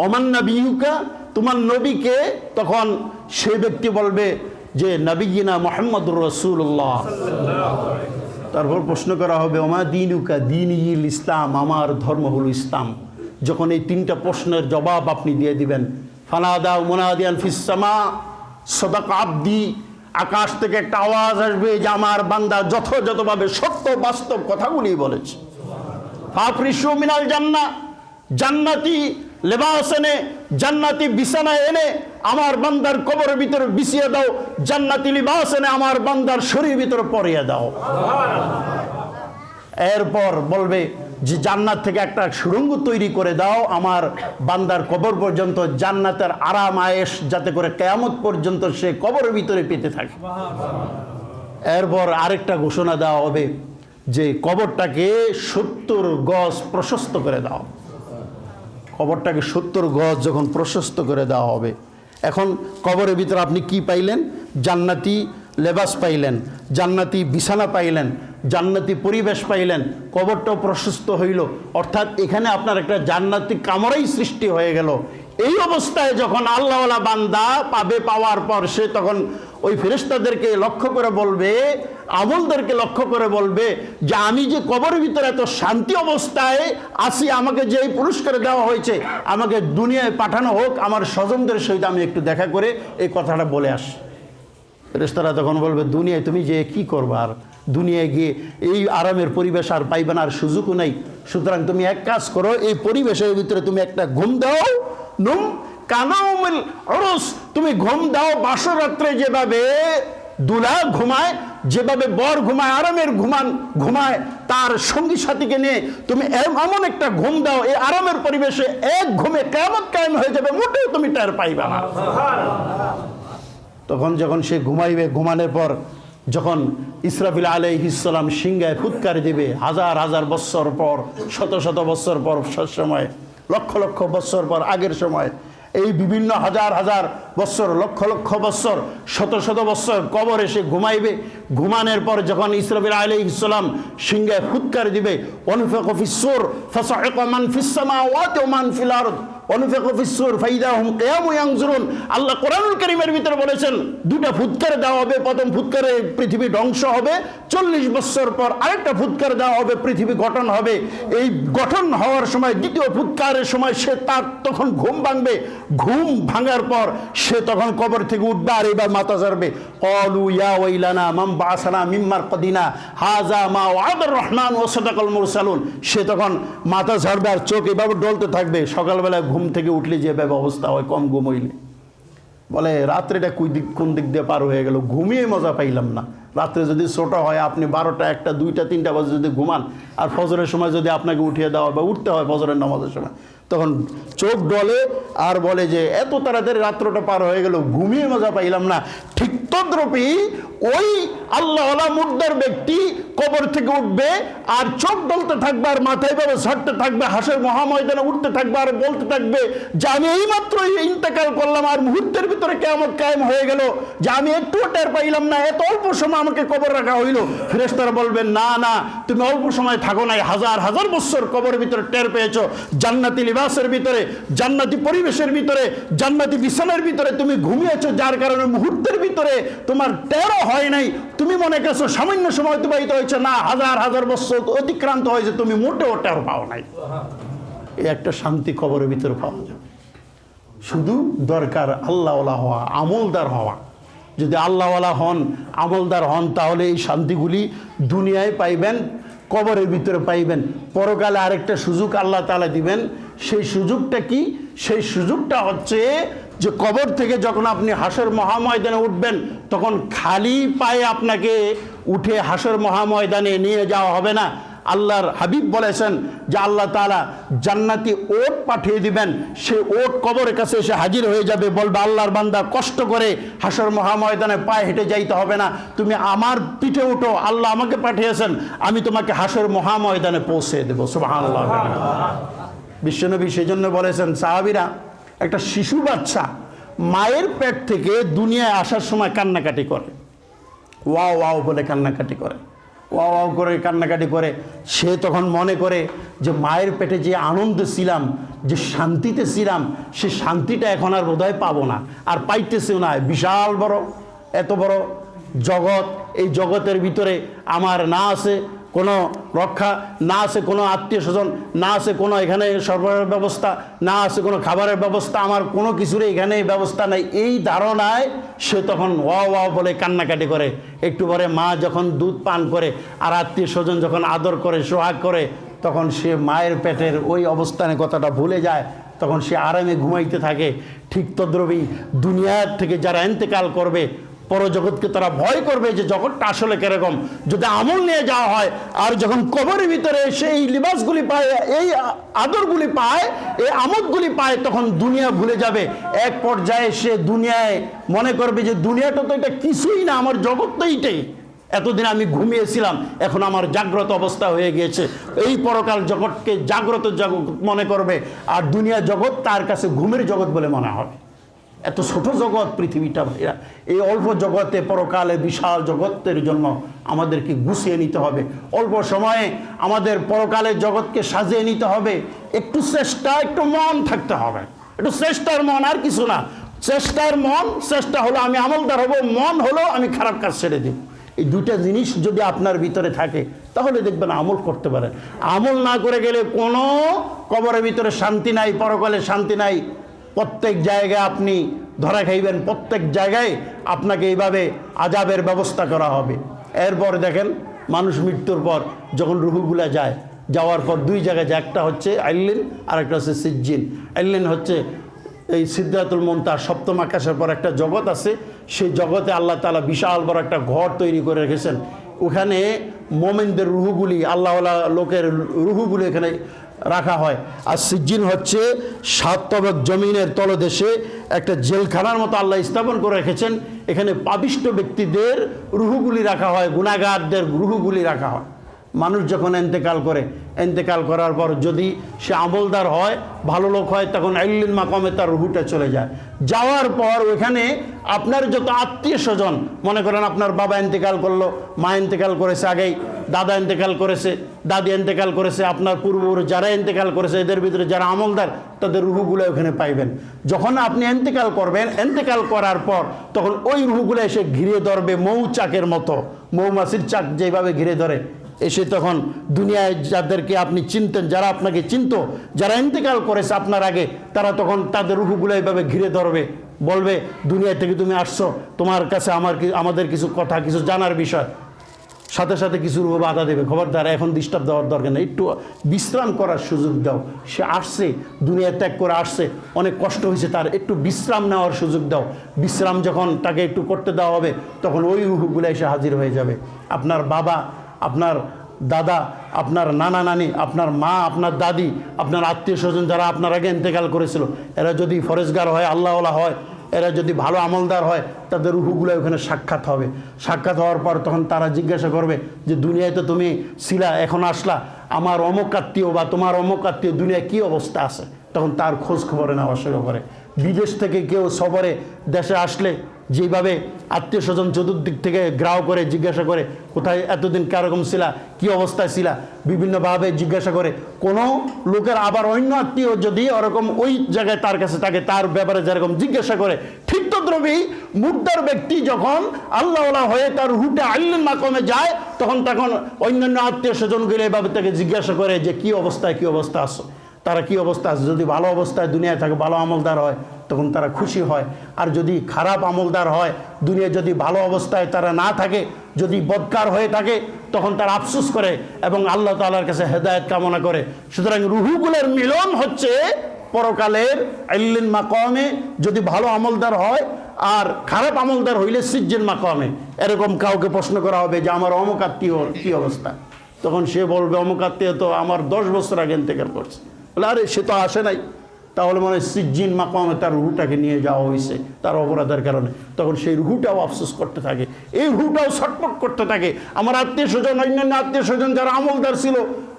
ওমান নাবিয়ুকা, তোমার নবীকে। তখন সেই ব্যক্তি বলবে যে নবিয়িনা মুহাম্মদুর রাসূলুল্লাহ। তারপর প্রশ্ন করা হবে ওমা দীনুকা, দীনিল ইসলাম, আমার ধর্ম হলো ইসলাম। যখন এই 3টা প্রশ্নের জবাব আপনি দিয়ে দিবেন, ফানাদা মুনাদিয়ান ফিস সামা সাদাকা আবদি, আকাশ থেকে একটা আওয়াজ আসবে যে আমার বান্দা যথাযথভাবে সত্য বাস্তব কথাগুলি বলেছে। ফাফরিশু মিনাল জান্নাহ, জান্নাতি লেবাস এনে, জান্নাতি বিছানা এনে আমার বান্দার কবরের ভিতরে বিছিয়ে দাও, জান্নাতি লিবাস এনে আমার বান্দার শরীরের ভিতরে পরিয়ে দাও। এরপর বলবে যে জান্নাত থেকে একটা সুড়ঙ্গ তৈরি করে দাও আমার বান্দার কবর পর্যন্ত, জান্নাতের আরাম আয়েশ যাতে করে কিয়ামত পর্যন্ত সে কবরের ভিতরে পেতে থাকে। এরপর আরেকটা ঘোষণা দেওয়া হবে যে কবরটাকে 70 গজ প্রশস্ত করে দাও। কবরটাকে 70 গজ যখন প্রশস্ত করে দেওয়া হবে, এখন কবরের ভিতরে আপনি কি পাইলেন? জান্নাতি লেবাস পাইলেন, জান্নাতি বিছানা পাইলেন, জান্নাতি পরিবেশ পাইলেন, কবরটাও প্রশস্ত হইল, অর্থাৎ এখানে আপনার একটা জান্নাতি কামরাই সৃষ্টি হয়ে গেল। এই অবস্থায় যখন আল্লাহওয়ালা বান্দা পাবে, পাওয়ার পর সে তখন ওই ফেরেশতাদেরকে লক্ষ্য করে বলবে, আমলদেরকে লক্ষ্য করে বলবে যে আমি যে কবরের ভিতরে এত শান্তি অবস্থায় আছি, আমাকে যে এই পুরস্কার দেওয়া হয়েছে, আমাকে দুনিয়ায় পাঠানো হোক, আমার স্বজনদের সহিত আমি একটু দেখা করে এই কথাটা বলে আসি। ফেরেশতারা তখন বলবে দুনিয়ায় তুমি যে কি করবা, আর দুনিয়ায় গিয়ে এই আরামের পরিবেশ আর পাইবে না, আর সুযোগও নাই। সুতরাং তুমি এক কাজ করো, এই পরিবেশের ভিতরে তুমি একটা ঘুম দাও, নুম কানাউমিল উরুস, তুমি ঘুম দাও বাসর রাত্রে যেভাবে দুলা ঘুমায়, যেভাবে বর ঘুমায়, আরামের ঘুমায় তার সঙ্গী সাথীকে নিয়ে, তুমি এমন একটা ঘুম দাও, এই আরামের পরিবেশে এক ঘুমে কিয়ামত কায়েম হয়ে যাবে, মোটেও তুমি টের পাইবে না। তখন যখন সে ঘুমাইবে, ঘুমানোর পর যখন ইসরাফিল আলাইহিস সালাম সিংহায় ফুৎকার দিবে, হাজার হাজার বৎসর পর, শত শত বৎসর পর সময়, লক্ষ লক্ষ বৎসর পর আগের সময়, এই বিভিন্ন হাজার হাজার বৎসর, লক্ষ লক্ষ বৎসর, শত শত বৎসর কবর এসে ঘুমাইবে। ঘুমানোর পর যখন ইসরাফিল আলাইহিস সালাম সিংহায় ফুৎকার দিবে, ওয়ানফাখা ফিস-সূর ফাসা'iqa মান ফিস-সামাওয়াতি ওয়া মান ফিল আরদ ওয়ানফাখা ফিস-সূর ফাইদা হুম কিয়ামুন ইয়ানজুরুন। আল্লাহ কোরআনুল কারীমের ভিতরে বলেছেন দুটা ফুৎকার দেওয়া হবে। প্রথম ফুৎকারে পৃথিবী ধ্বংস হবে, 40 বৎসর পর আরেকটা ফুৎকার দেওয়া হবে, পৃথিবী গঠন হবে। এই গঠন হওয়ার সময় দ্বিতীয় ফুৎকারের সময় সে তার তখন ঘুম ভাঙবে। ঘুম ভাঙার পর সে তখন কবর থেকে উঠবে আর এবার মাথা ঝাড়বে। ক্বালু ইয়া ওয়াইলানা মান বা'সানা মিন মারকাদিনা হাযা মা ওয়া'দার রহমান ওয়া সাদাকাল মুরসালুন। সে তখন মাথা ঝাড়বে আর চোখ এভাবে ডলতে থাকবে। সকালবেলা ঘুম থেকে উঠলে যেভাবে অবস্থা হয়, কম ঘুম হইলে বলে রাত্রেটা কোন দিক দিয়ে পার হয়ে গেল, ঘুমিয়ে মজা পাইলাম না। রাত্রে যদি ছোট হয়, আপনি 12টা, 1টা, 2টা, 3টা বাজে যদি ঘুমান, আর ফজরের সময় যদি আপনাকে উঠিয়ে দেওয়া বা উঠতে হয় ফজরের নামাজের সময়, তখন চোখ ডলে আর বলে যে এত তাড়াতাড়ি রাত্রটা পার হয়ে গেল, ঘুমিয়ে মজা পাইলাম না। ঠিক তদ্রূপই ওই আল্লাহওয়ালা মুর্দার ব্যক্তি কবর থেকে উঠবে আর চোখ ডলতে থাকবে আর মাথায় ভাবে ঝাড়তে থাকবে, হাসের মহাময়দানে উঠতে থাকবে আর বলতে থাকবে যে আমি এইমাত্র ইন্তেকাল করলাম আর মুহূর্তের ভিতরে কিয়ামত কায়েম হয়ে গেল, যে আমি একটুও টের পাইলাম না, এত অল্প সময় আমাকে কবর রাখা হইল। ফেরেশতারা বলবেন না না, তুমি অল্প সময় থাকো নাই, হাজার হাজার বছর কবরের ভিতরে টের পেয়েছো। জান্নাতি লিবাসের ভিতরে, জান্নাতি পরিবেশের ভিতরে, জান্নাতি বিছানার ভিতরে তুমি ঘুমিয়েছো, যার কারণে মুহূর্তের ভিতরে তোমার টেরও হয় নাই। তুমি মনে করছো সামান্য সময় অতিবাহিত হয়েছে, না, হাজার হাজার বছর অতিক্রান্ত হয়েছে, তুমি মোটেও টের পাও নাই। এই একটা শান্তি কবরের ভিতরে পাওয়া যায়। শুধু দরকার আল্লাহওয়ালা হওয়া, আমলদার হওয়া। যদি আল্লাহওয়ালা হন, আমলদার হন, তাহলে এই শান্তিগুলি দুনিয়ায় পাইবেন, কবরের ভিতরে পাইবেন। পরকালে আরেকটা সুযোগ আল্লাহ তাআলা দিবেন। সেই সুযোগটা কি? সেই সুযোগটা হচ্ছে যে কবর থেকে যখন আপনি হাসর মহাময়দানে উঠবেন, তখন খালি পায়ে আপনাকে উঠে হাসর মহাময়দানে নিয়ে যাওয়া হবে না। আল্লাহর হাবিব বলেছেন যে আল্লাহ তাআলা জান্নাতি ওট পাঠিয়ে দিবেন, সে ওট কবরের কাছে এসে হাজির হয়ে যাবে, বলবে আল্লাহর বান্দা কষ্ট করে হাসর মহাময়দানে পায়ে হেঁটে যাইতে হবে না, তুমি আমার পিঠে উঠো, আল্লাহ আমাকে পাঠিয়েছেন, আমি তোমাকে হাসর মহাময়দানে পৌঁছে দেবো। সুবহানাল্লাহ। বিশ্বনবী সেজন্য বলেছেন, সাহাবীরা, একটা শিশু বাচ্চা মায়ের পেট থেকে দুনিয়ায় আসার সময় কান্নাকাটি করে, ওয়াও ওয়াও বলে কান্নাকাটি করে, ওয়াও ওয়াও করে কান্নাকাটি করে। সে তখন মনে করে যে মায়ের পেটে যে আনন্দ ছিলাম, যে শান্তিতে ছিলাম, সে শান্তিটা এখন আর বোধহয় পাবো না, আর পাইতেছেও না। বিশাল বড়, এত বড় জগৎ, এই জগতের ভিতরে আমার না আছে কোনো রক্ষা, না আছে কোনো আত্মীয় স্বজন, না আছে কোনো এখানে সরবরাহের ব্যবস্থা, না আছে কোনো খাবারের ব্যবস্থা, আমার কোনো কিছুর এখানে ব্যবস্থা নেই। এই ধারণায় সে তখন ওয়াও ওয়াও বলে কান্নাকাটি করে। একটু পরে মা যখন দুধ পান করে আর আত্মীয় স্বজন যখন আদর করে, সোহাগ করে, তখন সে মায়ের পেটের ওই অবস্থানে কথাটা ভুলে যায়, তখন সে আরামে ঘুমাইতে থাকে। ঠিক তদ্রূপই দুনিয়ার থেকে যারা ইন্তেকাল করবে, পরজগৎকে তারা ভয় করবে যে জগৎটা আসলে কিরকম। যদি আমল নিয়ে যাওয়া হয় আর যখন কবরের ভিতরে সেই লিবাসগুলি পায়, এই আদরগুলি পায়, এই আমোদগুলি পায়, তখন দুনিয়া ভুলে যাবে। এক পর্যায়ে সে দুনিয়ায় মনে করবে যে দুনিয়াটা তো এটা কিছুই না, আমার জগৎ তো এইটাই, এতদিন আমি ঘুমিয়েছিলাম, এখন আমার জাগ্রত অবস্থা হয়ে গিয়েছে। এই পরকাল জগৎকে জাগ্রত জগৎ মনে করবে, আর দুনিয়া জগৎ তার কাছে ঘুমের জগৎ বলে মনে হবে। এত ছোট জগৎ পৃথিবীটা ভাইরা, এই অল্প জগতে পরকালে বিশাল জগতের জন্য আমাদেরকে গুছিয়ে নিতে হবে। অল্প সময়ে আমাদের পরকালের জগৎকে সাজিয়ে নিতে হবে। একটু চেষ্টা, একটু মন থাকতে হবে, একটু চেষ্টার মন, আর কিছু না। চেষ্টার মন, চেষ্টা হলো আমি আমলদার হব, মন হলো আমি খারাপ কাজ ছেড়ে দিব। এই দুইটা জিনিস যদি আপনার ভিতরে থাকে, তাহলে দেখবেন আমল করতে পারেন। আমল না করে গেলে কোনো কবরের ভিতরে শান্তি নাই, পরকালে শান্তি নাই। প্রত্যেক জায়গায় আপনি ধরা খাইবেন, প্রত্যেক জায়গায় আপনাকে এইভাবে আযাবের ব্যবস্থা করা হবে। এরপর দেখেন, মানুষ মৃত্যুর পর যখন রুহুগুলা যায়, যাওয়ার পর দুই জায়গায় যায়, একটা হচ্ছে আইলিন আর একটা হচ্ছে সিজ্জিন। আইলিন হচ্ছে এই সিদরাতুল মুনতাহা, সপ্তম আকাশের পর একটা জগৎ আছে, সেই জগতে আল্লাহ তাআলা বিশাল বড় একটা ঘর তৈরি করে রেখেছেন। ওখানে মোমেনদের রুহুগুলি, আল্লাহওয়ালা লোকের রুহুগুলি এখানে রাখা হয়। আর সিজ্জিন হচ্ছে 7 তবক জমিনের তলদেশে একটা জেলখানার মতো আল্লাহ স্থাপন করে রেখেছেন। এখানে পাপিষ্ট ব্যক্তিদের রুহগুলি রাখা হয়, গুনাহগারদের রুহগুলি রাখা হয়। মানুষ যখন এন্তেকাল করে, এন্তেকাল করার পর যদি সে আমলদার হয়, ভালো লোক হয়, তখন আইলিন মাকামে তার রুহুটা চলে যায়। যাওয়ার পর ওইখানে আপনার যত আত্মীয় স্বজন, মনে করেন আপনার বাবা এন্তেকাল করলো, মা এন্তেকাল করেছে আগেই, দাদা এন্তেকাল করেছে, দাদি এন্তেকাল করেছে, আপনার পূর্বপুরুষ যারা এন্তেকাল করেছে, এদের ভিতরে যারা আমলদার, তাদের রুহুগুলো ওখানে পাইবেন। যখন আপনি এন্তেকাল করবেন, এন্তেকাল করার পর তখন ওই রুহুগুলো এসে ঘিরে ধরবে মৌচাকের মতো, মৌমাছির চাক যেভাবে ঘিরে ধরে, এসে তখন দুনিয়ায় যাদেরকে আপনি চিনতেন, যারা আপনাকে চিনত, যারা ইন্তেকাল করেছে আপনার আগে, তারা তখন তাদের রুহগুলো এইভাবে ঘিরে ধরবে, বলবে দুনিয়া থেকে তুমি আসছো, তোমার কাছে আমাদের কিছু কথা, কিছু জানার বিষয়। সাথে সাথে কিছু রুহ বাধা দেবে, খবরদার এখন ডিস্টার্ব দেওয়ার দরকার নেই, একটু বিশ্রাম করার সুযোগ দাও। সে আসছে, দুনিয়া ত্যাগ করে আসছে, অনেক কষ্ট হয়েছে তার, একটু বিশ্রাম নেওয়ার সুযোগ দাও। বিশ্রাম যখন তাকে একটু করতে দেওয়া হবে, তখন ওই রুহগুলো এসে হাজির হয়ে যাবে। আপনার বাবা, আপনার দাদা, আপনার নানা নানি, আপনার মা, আপনার দাদি, আপনার আত্মীয় স্বজন যারা আপনার আগে ইন্তেকাল করেছিল, এরা যদি ফরেজগার হয়, আল্লাহওয়ালা হয়, এরা যদি ভালো আমলদার হয়, তাদের রুহগুলো ওখানে সাক্ষাৎ হবে। সাক্ষাৎ হওয়ার পর তখন তারা জিজ্ঞাসা করবে যে দুনিয়ায় তো তুমি ছিলা, এখন আসলা, আমার অমুক আত্মীয় বা তোমার অমুক আত্মীয় দুনিয়ায় কী অবস্থা আছে, তখন তার খোঁজ খবরে নেওয়া শুরু করে। বিদেশ থেকে কেউ সফরে দেশে আসলে যেভাবে আত্মীয় স্বজন চতুর্দিক থেকে গ্রাহ করে জিজ্ঞাসা করে কোথায় এতদিন কীরকম ছিলা, কী অবস্থায় ছিলা, বিভিন্নভাবে জিজ্ঞাসা করে। কোনো লোকের আবার অন্য আত্মীয় যদি ওরকম ওই জায়গায় তার কাছে থাকে, তার ব্যাপারে যেরকম জিজ্ঞাসা করে, ঠিক তদ্রুপই মুর্দার ব্যক্তি যখন আল্লাহওয়ালা হয়ে তার রুহুটা আইলিন মাকামে যায়, তখন অন্যান্য আত্মীয় স্বজনগুলো এভাবে তাকে জিজ্ঞাসা করে যে কী অবস্থা আছো, তারা কী অবস্থা আছে। যদি ভালো অবস্থায় দুনিয়ায় থাকে, ভালো আমলদার হয়, তখন তারা খুশি হয়। আর যদি খারাপ আমলদার হয়, দুনিয়ায় যদি ভালো অবস্থায় তারা না থাকে, যদি বদকার হয়ে থাকে, তখন তারা আফসোস করে এবং আল্লাহ তাআলার কাছে হেদায়েত কামনা করে। সুতরাং রুহুগুলোর মিলন হচ্ছে পরকালের আইলিন মাকামে যদি ভালো আমলদার হয়, আর খারাপ আমলদার হইলে সিজ্জিন মাকামে। এরকম কাউকে প্রশ্ন করা হবে যে আমার অমুক আত্মীয় কী অবস্থা, তখন সে বলবে অমুক আত্মীয় তো আমার 10 বছর আগে ইন্তেকাল করছে। বলে আরে সে তো আসে নাই, তাহলে মনে হয় সিজ্জিন মাকামে তার রুহুটাকে নিয়ে যাওয়া হয়েছে তার অপরাধের কারণে। তখন সেই রুহুটাও আফসোস করতে থাকে, এই রুহুটাও ছটফট করতে থাকে, আমার আত্মীয় স্বজন, অন্যান্য আত্মীয় স্বজন যারা আমলদার ছিল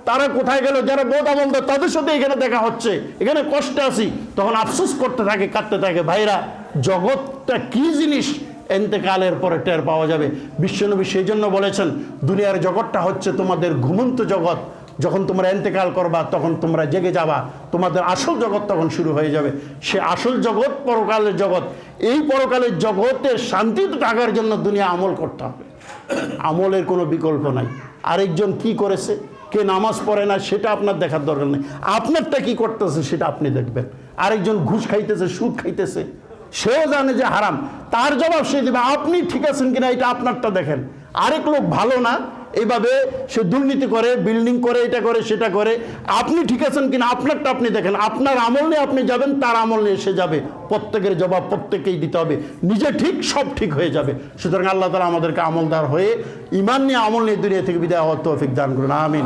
তারা কোথায় গেল, যারা বদ আমলদার তাদের সাথে এখানে দেখা হচ্ছে, এখানে কষ্টে আছি। তখন আফসোস করতে থাকে, কাঁদতে থাকে। ভাইরা, জগৎটা কী জিনিস এন্তেকালের পরে টের পাওয়া যাবে। বিশ্বনবী সেই জন্য বলেছেন দুনিয়ার জগৎটা হচ্ছে তোমাদের ঘুমন্ত জগৎ, যখন তোমরা ইন্তেকাল করবা তখন তোমরা জেগে যাবা, তোমাদের আসল জগৎ তখন শুরু হয়ে যাবে। সে আসল জগৎ পরকালের জগৎ। এই পরকালের জগতে শান্তিতে থাকার জন্য দুনিয়া আমল করতে হবে, আমলের কোনো বিকল্প নাই। আরেকজন কি করেছে, কে নামাজ পড়ে না, সেটা আপনার দেখার দরকার নেই, আপনারটা কি করতেছে সেটা আপনি দেখবেন। আরেকজন ঘুষ খাইতেছে, সুদ খাইতেছে, সেও জানে যে হারাম, তার জবাব সে দেবে। আপনি ঠিক আছেন কিনা এটা আপনারটা দেখেন। আরেক লোক ভালো না, এইভাবে সে দুর্নীতি করে, বিল্ডিং করে, এটা করে, সেটা করে, আপনি ঠিক আছেন কিনা আপনারটা আপনি দেখেন। আপনার আমল নিয়ে আপনি যাবেন, তার আমল নিয়ে সে যাবে। প্রত্যেকের জবাব প্রত্যেকেই দিতে হবে। নিজে ঠিক, সব ঠিক হয়ে যাবে। সুতরাং আল্লাহ তাআলা আমাদেরকে আমলদার হয়ে ইমান নিয়ে, আমল নিয়ে দুনিয়া থেকে বিদায় হওয়ার তৌফিক দান করুন, আমিন।